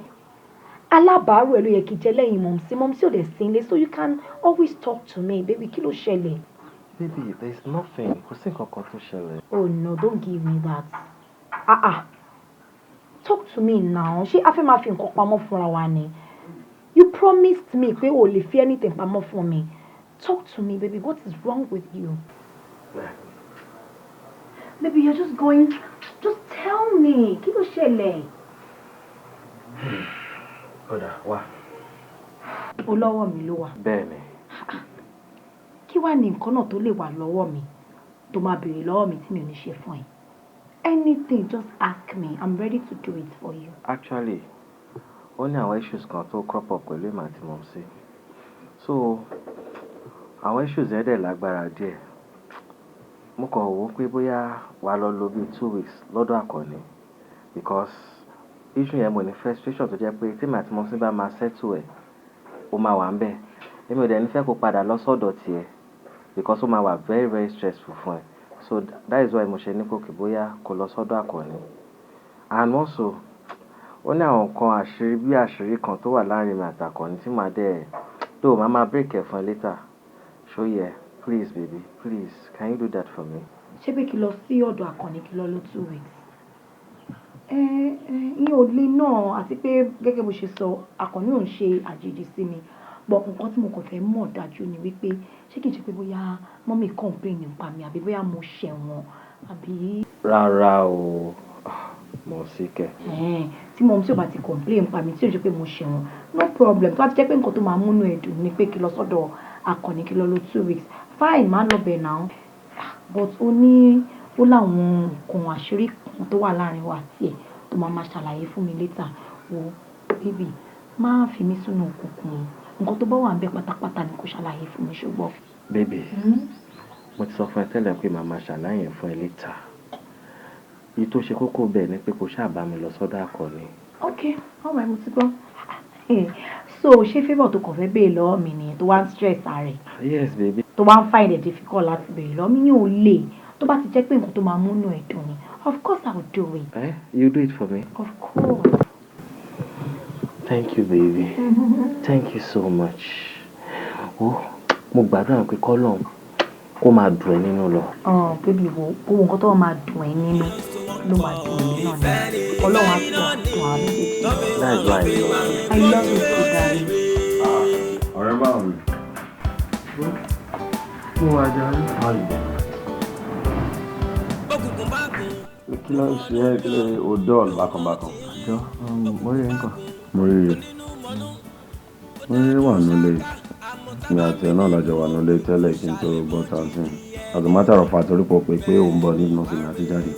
Alábàárò ẹ ló yẹ kí jẹ́ lẹ́yìn mọ̀mísí ò dẹ̀ sí nílé, so you can always talk to me, baby. Kí ló ṣẹlẹ̀? Baby, there is nothing. Kò sí nǹkan kan tó ṣẹlẹ̀. Oh no, don't give me that. Talk to me now. Ṣé a fẹ́ máa fi nǹkan pamọ́ fúnra wa ni? You promised me pé o lè fi anything pamọ́ fún mi. Talk to me, baby. What is wrong with you? Baby, you're just going. Just tell me. Kí ló ṣẹlẹ̀? Ọ̀dà, wá. Olọ́wọ́ mi ló wà. Bẹ́ẹ̀ni. Kí wá ní nǹkan náà tó lè wà lọ́wọ́ mi tó máa béèrè lọ́wọ́ mi tí mi ò ní ṣe fún ẹ? Anything, just ask me. I'm ready to do it for you. Actually, ó ní àwọn issues kan tó crop up pẹ̀lú èmi àti mọ̀mísí. So, àwọn issues yẹn dẹ̀ lágbára díẹ̀. Mo kàn wò ó pé bóyá wàá lọ lò bí 2 weeks lọ́dọ̀ Àkànní, because issue yẹn mo ní frustration tó jẹ́ pé tí màá tí mọ̀mísí bá máa settle ẹ̀, ó máa wà ń bẹ̀. Èmi ò dẹ̀ ní fẹ́ kó padà lọ sọ́dọ̀ tiẹ̀, because ó máa wà very very stressful fún ẹ. So that is why mo ṣe ní kó kì bóyá kó lọ sọ́dọ̀ Àkànní. And also, ó ní àwọn nǹkan àṣírí bí àṣírí kan tó wà láàrin mi àti Àkànní tí màá dẹ̀ tó màá máa break ẹ̀ fún ẹ later. So yeah, please baby, please, can you do that for me? Ṣé pé kí lọ sí ọ̀dọ̀ Àkànní kí lọ ló 2 weeks? Ìyẹn ò le náà, àti pé gẹ́gẹ́ bó ṣe sọ, Àkànní ò ń ṣe àjèjì sí mi. But nǹkan tí mo kàn fẹ́ mọ̀ dájú ni wípé ṣé kìí ṣe pé bóyá mọ́mì complain nípa mi àbí bóyá mo ṣẹ̀ wọ́n àbí. Rárá o, mo sì kẹ́. Tí mọ̀mí tí ò bá ti complain nípa mi tí ò ṣe pé mo ṣẹ̀ wọ́n, no problem. Tó bá ti jẹ́ pé nǹkan tó máa múnú ẹ dùn ni pé kí lọ sọ́dọ̀ Àkànní kí lọ lò 2 weeks, fine, má lọ bẹ̀ náà. But ó láwọn nǹkan àṣírí kan tó wà láàrin wa àti ẹ̀ tó máa ṣàlàyé fún mi later. Wo baby, má fi mí sínú òkùnkùn. Nǹkan tó bá wà ń bẹ pátápátá ni kò ṣàlàyé fún mi ṣùgbọ́n. Baby, mo ti sọ fún ẹ tẹ́lẹ̀ pé màá máa ṣàlàyé fún ẹ later. Èyí tó ṣe kókó bẹ́ẹ̀ ni pé kò ṣáà bá mi lọ sọ́dọ̀ Àkànní. Okay, alright, mo ti gbọ́. So ṣé favour tó kàn fẹ́ béèrè lọ́wọ́ mi nìyẹn tó wá ń stress ààrẹ? Yes baby. Tó wá ń find it difficult láti béèrè lọ́wọ́ mi yóò lè. Tó bá ti jẹ́ pé nǹkan tó máa múnú ẹ̀ dùn ni, of course I will do it. You do it for me? Of course. Thank you baby. Thank you so much. Mo gbàdúrà pé kọ́lọ́n kó máa dùn ẹ́ nínú lọ. Baby wo owó nǹkan tó máa dùn ẹ́ nínú ló máa dùn ẹ́ nínú ni. Ọlọ́run á tún àtún àwọn méjèèjì. That's why I love you too, darling. Ọ̀rẹ́ báwo ni? Mo wá jáde. Kí ló ń ṣe ẹ́ pé o dọ́ọ̀lù bákanbákan? Jọ, mo rí nǹkan. Mo rí wà nílé. Mi àti ẹ̀ náà lọ́jọ́ wà nílé tẹ́lẹ̀ kí n tó gbọ́ tàǹtìn. As a matter of fact, orí pọ̀ pé òun bọ̀ nínú ọ̀sìn àti jáde.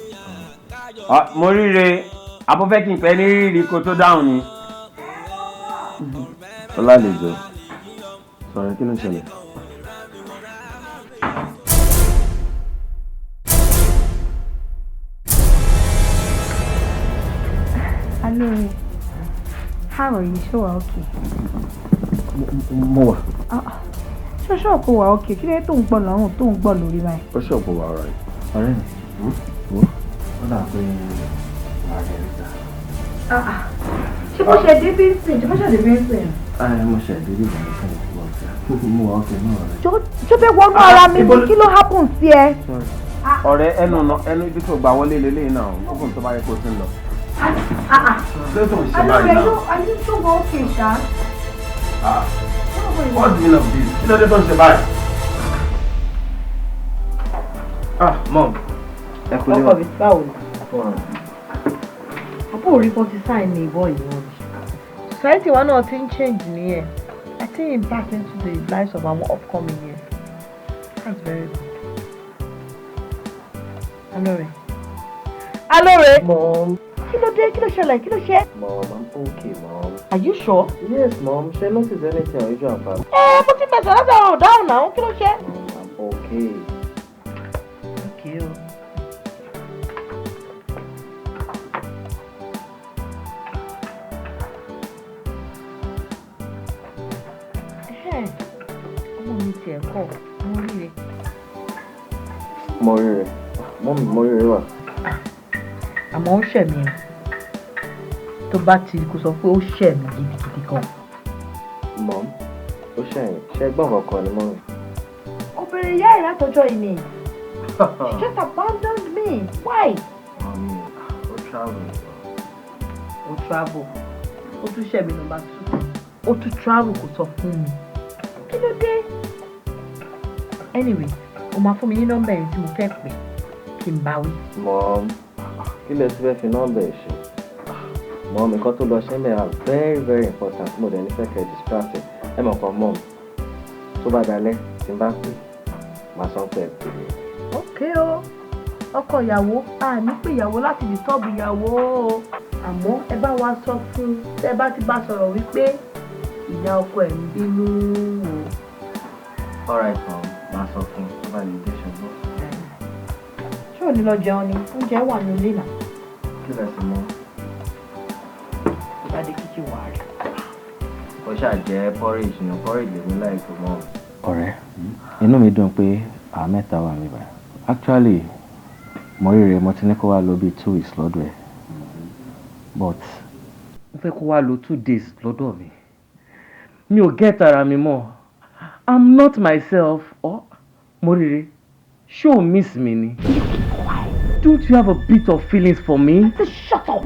Mo ríre, abọ́fẹ́ kí n pẹ́ ní rírì kó tó dáhùn ni. Ọlálejò, ọ̀rẹ́ kí ló ń ṣẹlẹ̀? Alori, how are you? Sure, okay. Mo wà. Sure, kò wà okay. Kí ló tó ń gbọ́ lọ́rùn tó ń gbọ́ lórí báyìí? Ó ṣọ̀pọ̀ wà ọ̀rẹ́. Ọ̀rẹ́ mi, wo ó dà pé màá rẹ̀ rí ta. Ṣé mo ṣe dé bí ń sìn? Ṣé mo ṣe dé bí ń sìn? Mo ṣe dé bí ìgbà fún ìwọ. Mo wà okay náà rẹ̀. Ṣé bẹ́ẹ̀ wọnú ara mi ni kí ló happen sí ẹ? ọ̀rẹ́ ẹnu ibi tó gbà wọlé lélẹ́yìn náà ó kùn tó bá yẹ kó ti ń lọ. Ṣé tó ń ṣe báyìí náà? Ayé tó wọ òkè ṣá. What's the meaning of this? Kí ló dé tó ń ṣe báyìí? Mom, ẹ kú lé wa. ọkọ mi báwo ni. àbúrò orí kan ti sáìn ní ìbọn yìí wọn. society wa náà ti ń change nìyẹn. I think impact into the lives of our upcoming year. That's very good. Alore. Mom. Kí ló dé? Kí ló ṣẹlẹ̀? Kí ló ṣe? Mom, I'm okay, Mom. Are you sure? Yes, Mom. Ṣé notice anything unusual about me? Mo ti bẹ̀sẹ̀ láti ọ̀rọ̀ dáhùn náà. Kí ló ṣe? I'm okay. Okay o. Ọmọ mi tiẹ̀ kọ̀, mo rí rẹ̀. Mo rí rẹ̀. Mọ́mí, mo rí rẹ̀ wà. Àmọ́ ó ṣẹ̀ mí. Tó bá ti kó sọ pé ó ṣẹ̀ mí gidigidi gan. Mom, ó ṣẹ̀yìn. Ṣé ẹgbọ́n kankan ni mọ́mí? Obìnrin ìyá ẹ̀ látọjọ́ yìí ni. She just abandoned me. Why? Mọ́mí, ó travel. Ó travel. Ó tún ṣẹ̀ mí number 2. Ó tún travel kò sọ fún mi. Kí ló dé? Anyway, o máa fún mi ní nọ́mbà yẹn tí mo fẹ́ pè kí n bá wí. Mom, kí lẹ ti fẹ́ fi nọ́mbà ẹ̀ ṣe? Mom, nǹkan tó lọ ṣe ń bẹ̀rẹ̀ very very important. Mo dẹ̀ ní fẹ́ kẹ́ distracted. Ẹ mọ̀ kan mom, tó bá dalẹ̀ tí n bá pè, màá sọ pé ẹ pè mí. Okay o. Ọkọ ìyàwó, a ní pé ìyàwó láti disturb ìyàwó o. Àmọ́ ẹ bá wa sọ fún tẹ́ bá ti bá sọ̀rọ̀ wípé ìyá ọkọ ẹ̀ ń bínú o. Alright, Mom, màá sọ fún un tó bá lè dé ṣùgbọ́n. Ṣé ò ní lọ jẹun ni? Oúnjẹ wà ní ilé náà. Kí lẹ sì mọ̀? Ìbádé kíkì wà rẹ̀. Ó ṣàjẹ́ porridge ni porridge lèmi láìpẹ́ mọ́. Ọ̀rẹ́, inú mi dùn pé àwọn mẹ́ta wà mí báyìí. Actually, mo rí rẹ̀ mo ti ní kó wá lọ bíi 2 weeks lọ́dọ̀ ẹ̀. But Mo fẹ́ kó wá lo 2 days lọ́dọ̀ mi. Mi ò get ara mi mọ́. I'm not myself. Morire, ṣé o miss me ni? Don't you have a bit of feelings for me? Just shut up.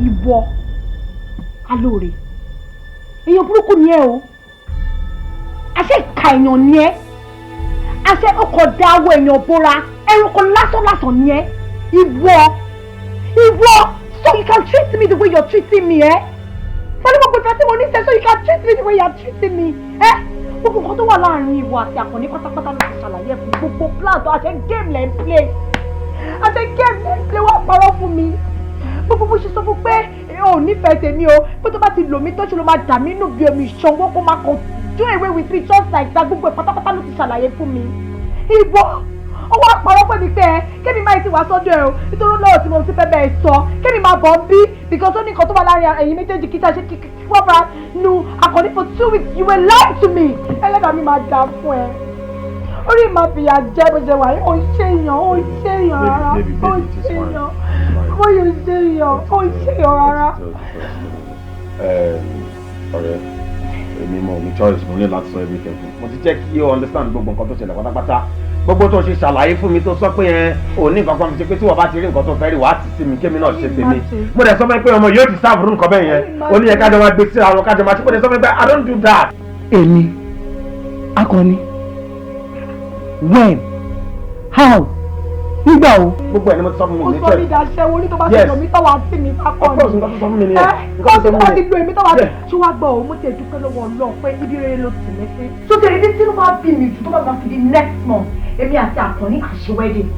Ìwọ, Alore. Èèyàn burúkú ni ẹ o. Àṣẹ ìka èèyàn ni ẹ. Àṣẹ ọkọ̀ dáwọ́ èèyàn bóra. Ẹranko lásán ni ẹ. Ìwọ. So you can treat me the way you're treating me, eh? Fọlí gbogbo ìfẹ́ tí mo ní sẹ́ so you can treat me the way you're treating me, eh? Gbogbo nǹkan tó wà láàrin ìwọ àti Àkànní pátápátá ló ti ṣàlàyé fún mi. Gbogbo plan tó àṣẹ game lẹ́ ń play. Àṣẹ game lẹ́ ń play wá parọ́ fún mi. Gbogbo bó ṣe sọ fún pé ò nífẹ̀ẹ́ tèmi o. Pé tó bá ti lò mí tọ́jú ló máa dà mí nù bí omi ìṣanwó kó máa kàn do away with me just like that. Gbogbo ẹ̀ pátápátá ló ti ṣàlàyé fún mi. Ìwọ ọwọ́ àpárọ̀ pé mi pé ẹ kémi máa ti wá sọ́dọ̀ ẹ o nítorí lọ́wọ́ tí mo ti fẹ́ bẹ́ẹ̀ sọ kémi máa bọ̀ ń bí because ó ní nǹkan tó wà láàrin ẹ̀yin méjèèjì kí ṣe kí wọ́n bá nu Àkànní for 2 weeks you were lying to me ẹlẹ́dàá mi máa dà fún ẹ orí máa fìyà jẹ bó ṣe wà yìí ó ń ṣèyàn rárá ó ń ṣèyàn rárá. Ọ̀rẹ́ èmi mo ní choice mo ní láti sọ everything fún mo ti jẹ́ kí o understand gbogbo nǹkan tó ṣẹlẹ̀ pátápátá gbogbo tó ṣe ṣàlàyé fún mi tó sọ pé ò ní nǹkan kan fi ṣe pé tí wọ́n bá ti rí nǹkan tó fẹ́ rí wàá ti sí mi kémi náà ṣe tèmi mo dẹ̀ sọ pé ọmọ yóò ti sáàbùrú nǹkan bẹ́ẹ̀ yẹn ó ní yẹ kájọ máa gbé sí àwọn kájọ máa ṣe mo dẹ̀ sọ pé I don't do that. Èmi Àkànní when how nígbà wo. gbogbo ẹni mo ti sọ fún mi ní tẹ́lẹ̀. o sọ mi dàṣẹ wo ní tó bá ti lọ mí tọ́wọ́ àti mi bá kọ́ ni. of course nǹkan tó sọ fún mi nìyẹn. nǹkan tó bá ti lo èmi tọ́wọ́ àti ṣé wàá gbọ́ òun mo ti dúpẹ́ lọ́wọ́ Ọlọ́run pé ibi rere ló tì mí sí. tó tẹ̀lé ní tí ló bá bí mi jù tó bá máa fi di next month èmi àti Àkànní àṣẹ wedding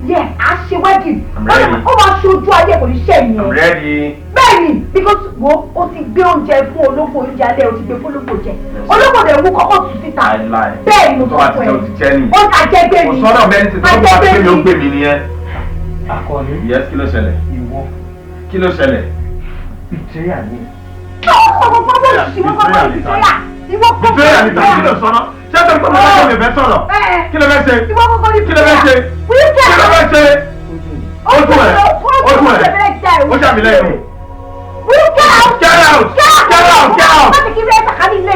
Yes, a ṣe wedding. I'm ready. Ó máa ṣojú ayé kò ní ṣe yẹn. I'm ready. Bẹ́ẹ̀ni, because wo o ti gbé oúnjẹ fún ológbò oúnjẹ alẹ́ o ti gbé fún ológbò jẹ. Ológbò rẹ̀ wú kọ́kọ́ tù síta. Bẹ́ẹ̀ni mo sọ fún ẹ. Ó ta jẹ́gbẹ́ mi. Kò sọ́nà bẹ́ẹ̀ ní ti tọ́jú bá gbé mi ó gbé mi nìyẹn. Akọni. Yes, kí ló ṣẹlẹ̀? Ìwọ. Kí ló ṣẹlẹ̀? Bìtẹ́yà ni. Bìtẹ́yà ni ta kí ló sọ́nà? Ṣé tó ń kọ́ mọ́ mi fẹ́ sọ̀rọ̀? Kí ló fẹ́ ṣe? Kí ló fẹ́ ṣe? Kí ló fẹ́ ṣe? Ó tún ẹ̀. Ó ṣàmì lẹ́nu. Get out! Get out! Get out!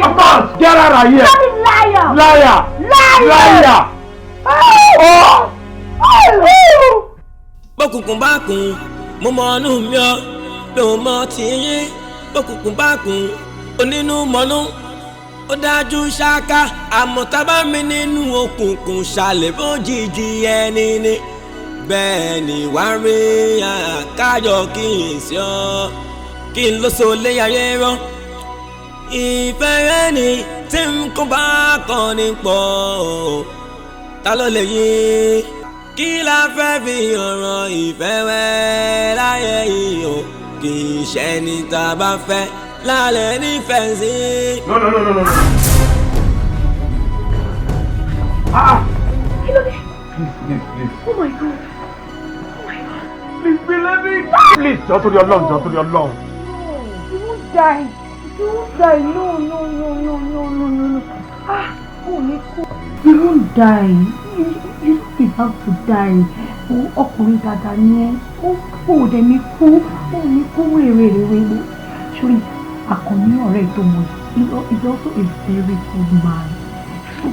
Of course! Get out of here! Liar! Liar! Bókùnkùn bá kùn mo mọ ọnù mi ọ mi ò mọ tìyín bókùnkùn bá kùn onínú mọ́nú ó dájú ṣáká àmọ́ tábà mi nínú òkùnkùn ṣàlẹ̀ bójijì ẹni ní bẹ́ẹ̀ ni wá rí àkájọ kí n sí ọ kí n ló so lé ayé rán ìfẹ́ rẹ ni tí n kò bá kàn ní pọ̀ ta ló lè yí kí la fẹ́ fi ọ̀rọ̀ ìfẹ́ wẹ́ láyé yìí o kì í ṣe ní tá a bá fẹ́ lálẹ́ nífẹ̀ẹ́ sí. No. Kí ló dé? Please. Oh my God. Please believe me. Please, jọ̀ọ́ torí Ọlọ́run, jọ̀ọ́ torí Ọlọ́run. You won't die. You won't die. No. Oh, Nico. You won't die. You don't have to die. Ọkùnrin dáadáa ni ẹ́. Ó dẹ̀ ní kú. Ó ní kú wéèrè. Ṣórí Àkànní ọ̀rẹ́ tó mọ̀ is also a very good man.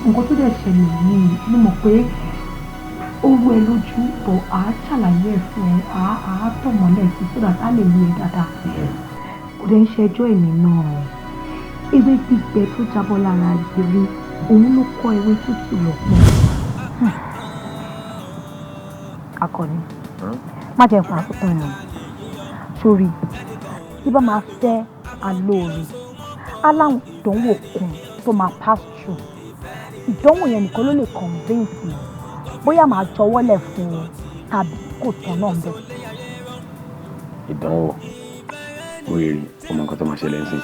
Nǹkan tó dẹ̀ ṣẹlẹ̀ yìí ló mọ̀ pé ó rú ẹ lójú bọ̀ á ṣàlàyé ẹ̀ fún ẹ á tọ̀ mọ́lẹ̀ sí so that á lè lu ẹ dáadáa. Kò dẹ̀ ń ṣẹjọ́ èmi náà. Ewé gbígbẹ tó jábọ́ lára ìgbèrè òun ló kọ́ ewé tútù lọ́pọ̀. Àkànní má jẹ́ nǹkan àkótán ni sórí tí bá máa fẹ́ alóore aláwọn ìdánwò kan tó máa pass through ìdánwò yẹn nìkan ló lè convince mi bóyá màá jọwọ́lẹ̀ fún un tàbí kò tán náà bẹ́ẹ̀. Ìdánwò mo rí ọmọ nǹkan tó máa ṣẹlẹ̀ ń sìn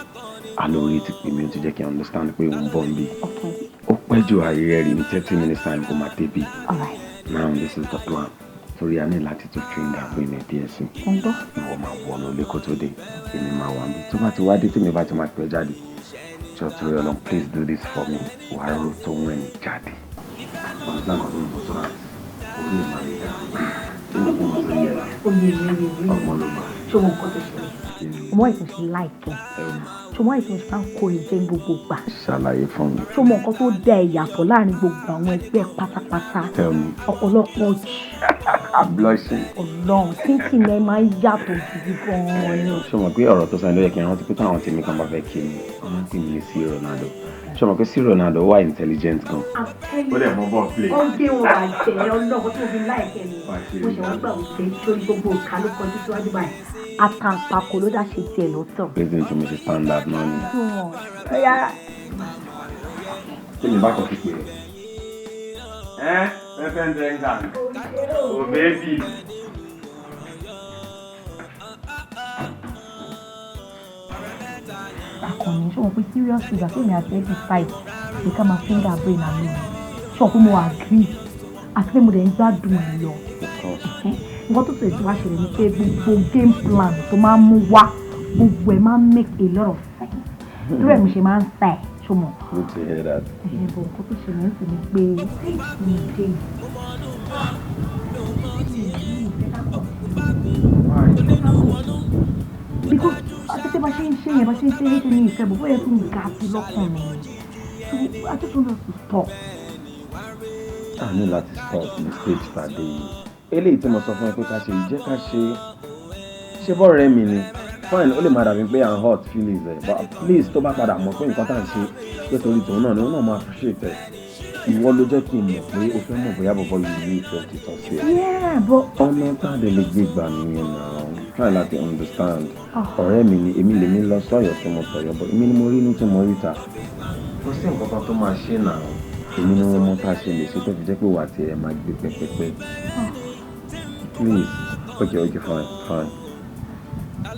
alóore ti pè mí ó ti jẹ́ kí n understand pé òun bọ̀ ń bí ó pẹ́ jù ayé rẹ̀ rí ní 30 minutes time kó máa débi. Now this is the plan. Torí a ní láti tún fingerprint díẹ̀ sí. Ìwọ máa wọnú ilé kó tó dé èmi máa wà níbi tó bá ti wá dé tí mi bá ti máa pẹ́ jáde jọ torí Ọlọ́run please do this for me wà á rò tó wẹ̀ ní jáde. Ọ̀sán kan tó ń bọ̀ sọ́ra orí ẹ̀ máa rí ẹ̀ tí mo kún un lórí ẹ̀ ọmọ ló máa. Ṣé wọn kọ́ tó ṣe ọmọ ìtúnṣe láìpẹ́ ṣọmọ ìtúnṣe máa ń kórè jẹ́ gbogbo gbà. Ṣàlàyé fún mi. Ṣọmọ nǹkan tó dá ẹ yàtọ̀ láàrin gbogbo àwọn ẹgbẹ́ pátápátá. Tell me. Ọ̀pọ̀lọpọ̀ jù. I'm blushing. Ọlọ́run thinking ẹ máa ń yàtọ̀ gidi gan-an ni. Ṣé o mọ̀ pé ọ̀rọ̀ tó sọ ló yẹ kí n rántí pé táwọn tèmi kan bá fẹ́ kí ni wọ́n máa ń pè mí ní sí Ronaldo. Ṣé o mọ̀ pé sí Ronaldo wà intelligent gan. Ó lè mọ bọ́ọ̀ play. Ó gbé wọn bàjẹ́ ọlọ́run tó fi láìpẹ́ mi. Mo ṣe wọ́n gbà wípé sórí gbogbo ìka ló kọjú síwájú báyìí. Àtàǹpàkò ló dá ṣe tiẹ̀ lọ́tọ̀. President to Mrs. Standard náà ni. Kí ni bá kọ́ sí pé? Reverend England. Oh baby. Àkànní ṣé wọn pé seriously ìgbà tó ní àti ẹbí side ṣe ká máa finger brain àmì ṣé wọn pé mo agree àti pé mo dẹ̀ ń gbádùn ẹ̀ lọ. Nǹkan tó tẹ̀sí wá ṣẹlẹ̀ ni pé gbogbo game plan tó máa ń mú wá gbogbo ẹ̀ máa ń make a lot of sense. Irú ẹ̀ mo ṣe máa ń sa ẹ̀ ṣó mọ̀. Good to hear that. Bọ̀ nǹkan tó ṣẹlẹ̀ ń sì ni pé mi dé. Because àti bá ṣe ń ṣe yẹn bá ṣe ń ṣe é ní ìfẹ́ bọ̀ bóyá fún ga sí lọ́kàn mi. So I just want us to stop. A ní láti stop ní stage tàdé yìí. Eléyìí tí mo sọ fún ẹ pé ká ṣe ìjẹ́ ká ṣe bọ́ọ̀rẹ́ mi ni fine ó lè máa dàbí pé à ń hot feelings ẹ̀ but please tó bá padà mọ̀ pé nǹkan tá à ń ṣe pé torí tòun náà ni òun náà máa appreciate ẹ̀ ìwọ ló jẹ́ kí n mọ̀ pé o fẹ́ mọ̀ bóyá bọ̀bọ̀ yìí ní ìfẹ́ òtítọ́ sí ẹ. Yeah, but ọ̀nà tá a lè gbé gbà nìyẹn náà try láti understand ọ̀rẹ́ mi ni èmi lèmi lọ sọ́yọ̀ tí mo tọ̀yọ̀ bọ̀ èmi ni mo rí inú tí mo rí ta kò sí nǹkan kan tó máa ṣe náà èmi ni wọ́n mọ̀ tá a ṣe lè ṣe tó fi jẹ́ pé wà á tiẹ̀ máa gbé pẹ́pẹ́pẹ́. please. Okay, fine.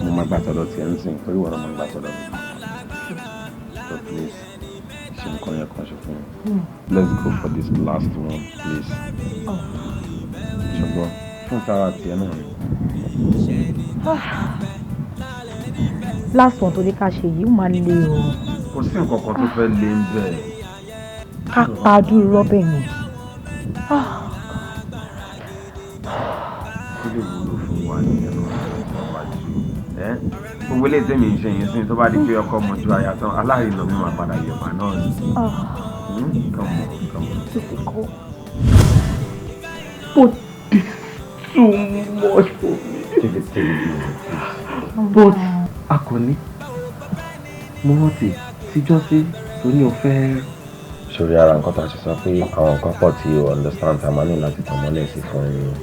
Mo máa gbà tọ́dọ̀ tiẹ̀ ń sìn torí wọ́n máa gbà tọ́dọ̀ mi. So please, ṣe nǹkan yẹn kan ṣe fún mi. Let's go for this last one, please. Ṣùgbọ́n fún sára tiẹ̀ náà ni. Last one tó ní ká ṣe yìí ó máa le o. Kò sí nǹkan kan tó fẹ́ lé ń bẹ̀. Ká pa dúró rọ́bẹ̀ yẹn. Kí lè wúlò fún wa ní ẹnu àwájú? Gbogbo ilé ìtẹ́mi ń ṣe yín sí tó bá di pé ọkọ ọmọ ju aya tán aláìlọ mi máa padà yọ̀bà náà ni. Come on. Difficult. But this is too much for me. Take it easy. But Akoni, mo rántí tíjọ́ sí tó ní o fẹ́. Sórí ara nǹkan tá a ṣe sọ pé àwọn nǹkan pọ̀ tí o understand tá a máa ní láti tàn mọ́lẹ̀ sí fún yín.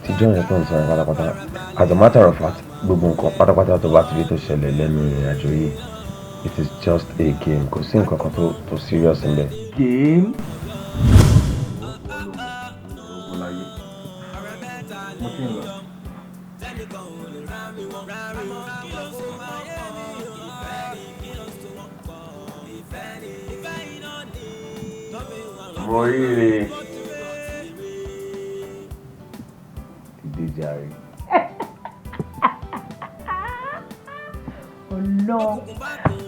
Tíjọ́ yẹn tó ń sọ yẹn pátápátá. As a matter of fact, gbogbo nǹkan pátápátá tó bá ti rí tó ṣẹlẹ̀ lẹ́nu ìrìn àjò yìí, it is just a game. Kò sí nǹkan kan tó serious níbẹ̀. Game? Morire. Ìdíjàre. No,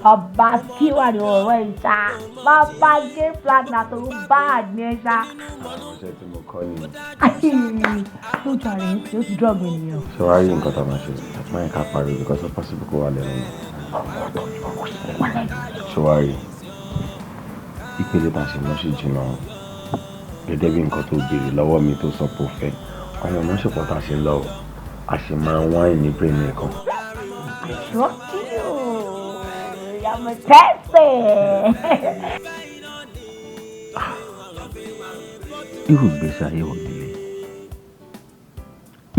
bàbá kí wà ní ọ̀rọ̀ ìṣá, bàbá gé flag tó bad ní ẹ̀ṣá. Àwọn iṣẹ́ tí mo kọ́ nìyẹn. Lójú ààrẹ ń tí ó ti drug ènìyàn. Ṣé wàá rí nǹkan tó máa ṣe? Máa ń ká pariwo because of possible kó wà lẹ́nu mi. Ṣé wàá rí? Ìpele tá a ṣe mọ́ ṣe jìnnà gẹ́gẹ́ bí nǹkan tó béèrè lọ́wọ́ mi tó sọ pé ó fẹ́. Àwọn ọmọ ṣèpọ̀ tá a ṣe lọ, a ṣe máa ń wá ìní brain nìkan. Trust you. I'm a testing. Irú ìgbésí ayé wò nílé?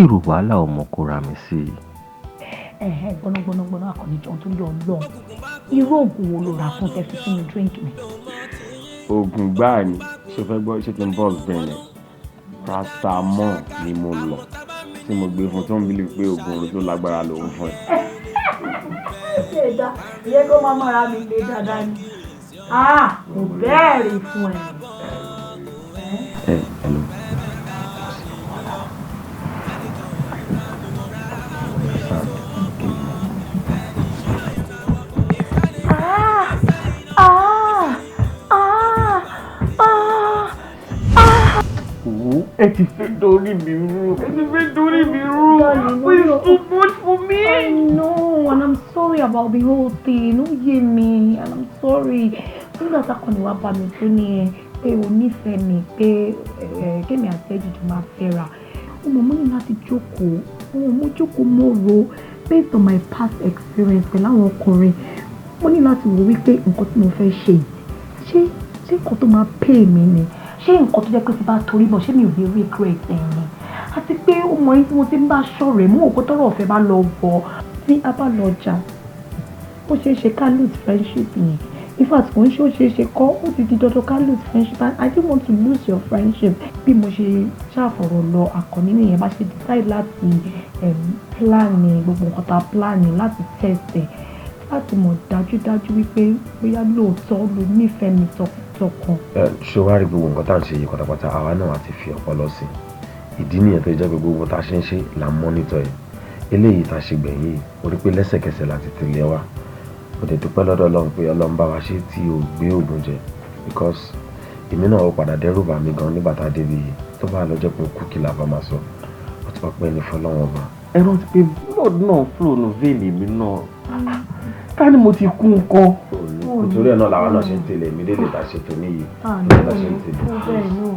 Irú wàhálà ọmọ kò ra mi sí. Gbọ́nà Akọni jọ̀ọ́ tó yọ Ọlọ́run. Irú oògùn wo ló rà fún tẹ́sí sínú drink mi? Oògùn gbáà ni ṣe fẹ́ gbọ́ ṣe ti ń bọ́ọ̀lù bẹ́ẹ̀ paracetamol ni mo lọ tí mo gbé fún tó ń bílí pé oògùn orí tó lágbára lòun fún ẹ. Ṣèdá ìyẹn kó máa mọ́ra mi lé dáadáa ni. Kò bẹ́ẹ̀ rí fún ẹ. Hello. Ẹ ti fẹ́ dórí mi rú. It's too much for me. I know, and I'm sorry about the whole thing. Ó yé mi, and I'm sorry. Nígbà tá a kàn ní wá bá mi tó ní ẹ pé o nífẹ̀ẹ́ mi pé kémi àti ẹ̀jì tó máa fẹ́ra. Mo ní láti jókòó. Mo jókòó mo rò based on my past experience pẹ̀lú àwọn ọkùnrin. Mo ní láti wò wípé nǹkan tí mo fẹ́ ṣe ṣé nǹkan tó máa pay mi ni. Ṣé nǹkan tó jẹ́ pé tí bá torí bọ̀ ṣé mi ò ní regret ẹ̀yìn àti pé ó mọ ẹni tí mo ti ń bá ṣọ̀rẹ́ mú òkú tọ́rọ̀ ọ̀fẹ́ bá lọ bọ̀ tí a bá lọ jà ó ṣeé ṣe ká lose friendship yẹn in fact kò ń ṣe ó ṣeé ṣe kọ́ ó ti di dandan ká lose friendship and I don't want to lose your friendship bí mo ṣe ṣàfọ̀rọ̀ lọ Àkànní nìyẹn bá ṣe decide láti plan gbogbo nǹkan tá a plan láti test ẹ̀ láti mọ̀ dájúdájú wípé bóyá lóòótọ́ ló nífẹ̀ẹ́ mi tọkàn. Ṣé wàá rí gbogbo nǹkan tá à ń ṣe yìí pátápátá àwa náà àti fi ọpọlọ sí ìdí nìyẹn tó jẹ́ pé gbogbo tá a ṣe ń ṣe là ń mọ́nítọ̀ ẹ̀ eléyìí tá a ṣe gbẹ̀yìn ó rí pé lẹ́sẹ̀kẹsẹ̀ láti tẹ̀lé wa ó dẹ̀ dúpẹ́ lọ́dọ̀ Ọlọ́run pé Ọlọ́run bá wa ṣe tí ò gbé òògùn jẹ because èmi náà ó padà dẹ́rù bà mí gan nígbà tá a débi yìí tó bá lọ jẹ́ pé kú kí làbá máa sọ ó ti wá pẹ́ ní fọlọ́wọ́n ọba. ẹ rántí pé blood náà flow nù vein mi náà ká ní mo ti kú nǹkan. nítorí ẹ̀ náà làwọn náà ṣe ń tẹ̀lé mi délé tá a ṣe tó níyì nígbà tá a ṣe ń tẹ̀lé. bẹ́ẹ̀ ni òun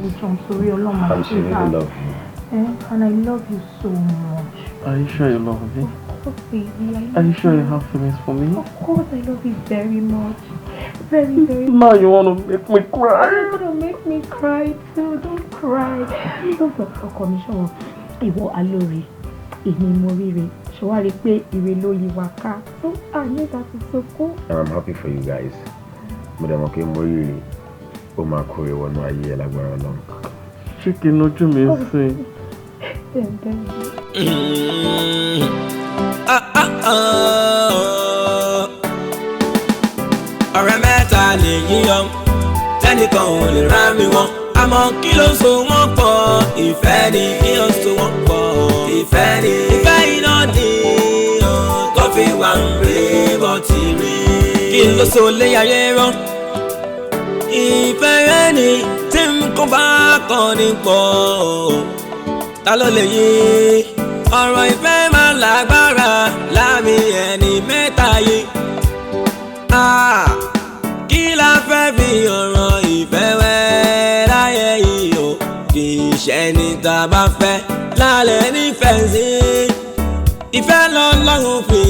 ìjọ nítorí Ọlọ́run I'm sure you love you. And I love you so much. Are you sure you love me? Of course, baby. Are you sure you have feelings for me? Of course, I love you very much. Very, very much. Now you want to make me cry. You're going to make me cry too. Don't cry. Don't talk commission. Ìwọ Alóore, èmi Morire. Ṣé wàá rí pé ire ló yí wa ká? So I need that to soko. And I'm happy for you guys. Mo dẹ̀ mọ̀ pé Morire ó máa kórè wọnú ayé ẹ̀ lágbára Ọlọ́run. Ṣé kí n ojú mi sìn? ọ̀rẹ́ mẹ́ta lè yíyan tẹ́nìkan ò lè rá mi wọ́n àmọ́ kí ló so wọ́n pọ̀ ìfẹ́ ni kí ló so wọ́n pọ̀ ìfẹ́ ni ìfẹ́ iná ni tó fi wà ń rí bọ́ ti rí kí ló so lé ayé rán ìfẹ́ yẹn ni tí n kò bá kàn ní pọ̀ ta ló lè yí ọ̀rọ̀ ìfẹ́ máa lágbára láàmì ẹni mẹ́ta yìí. Kí la fẹ́ fi ọ̀rọ̀ ìfẹ́ wẹ́ láyé yìí o kì í ṣe ní tá a bá fẹ́ lálẹ́ nífẹ̀ẹ́ sí ìfẹ́ lọ́lọ́run fi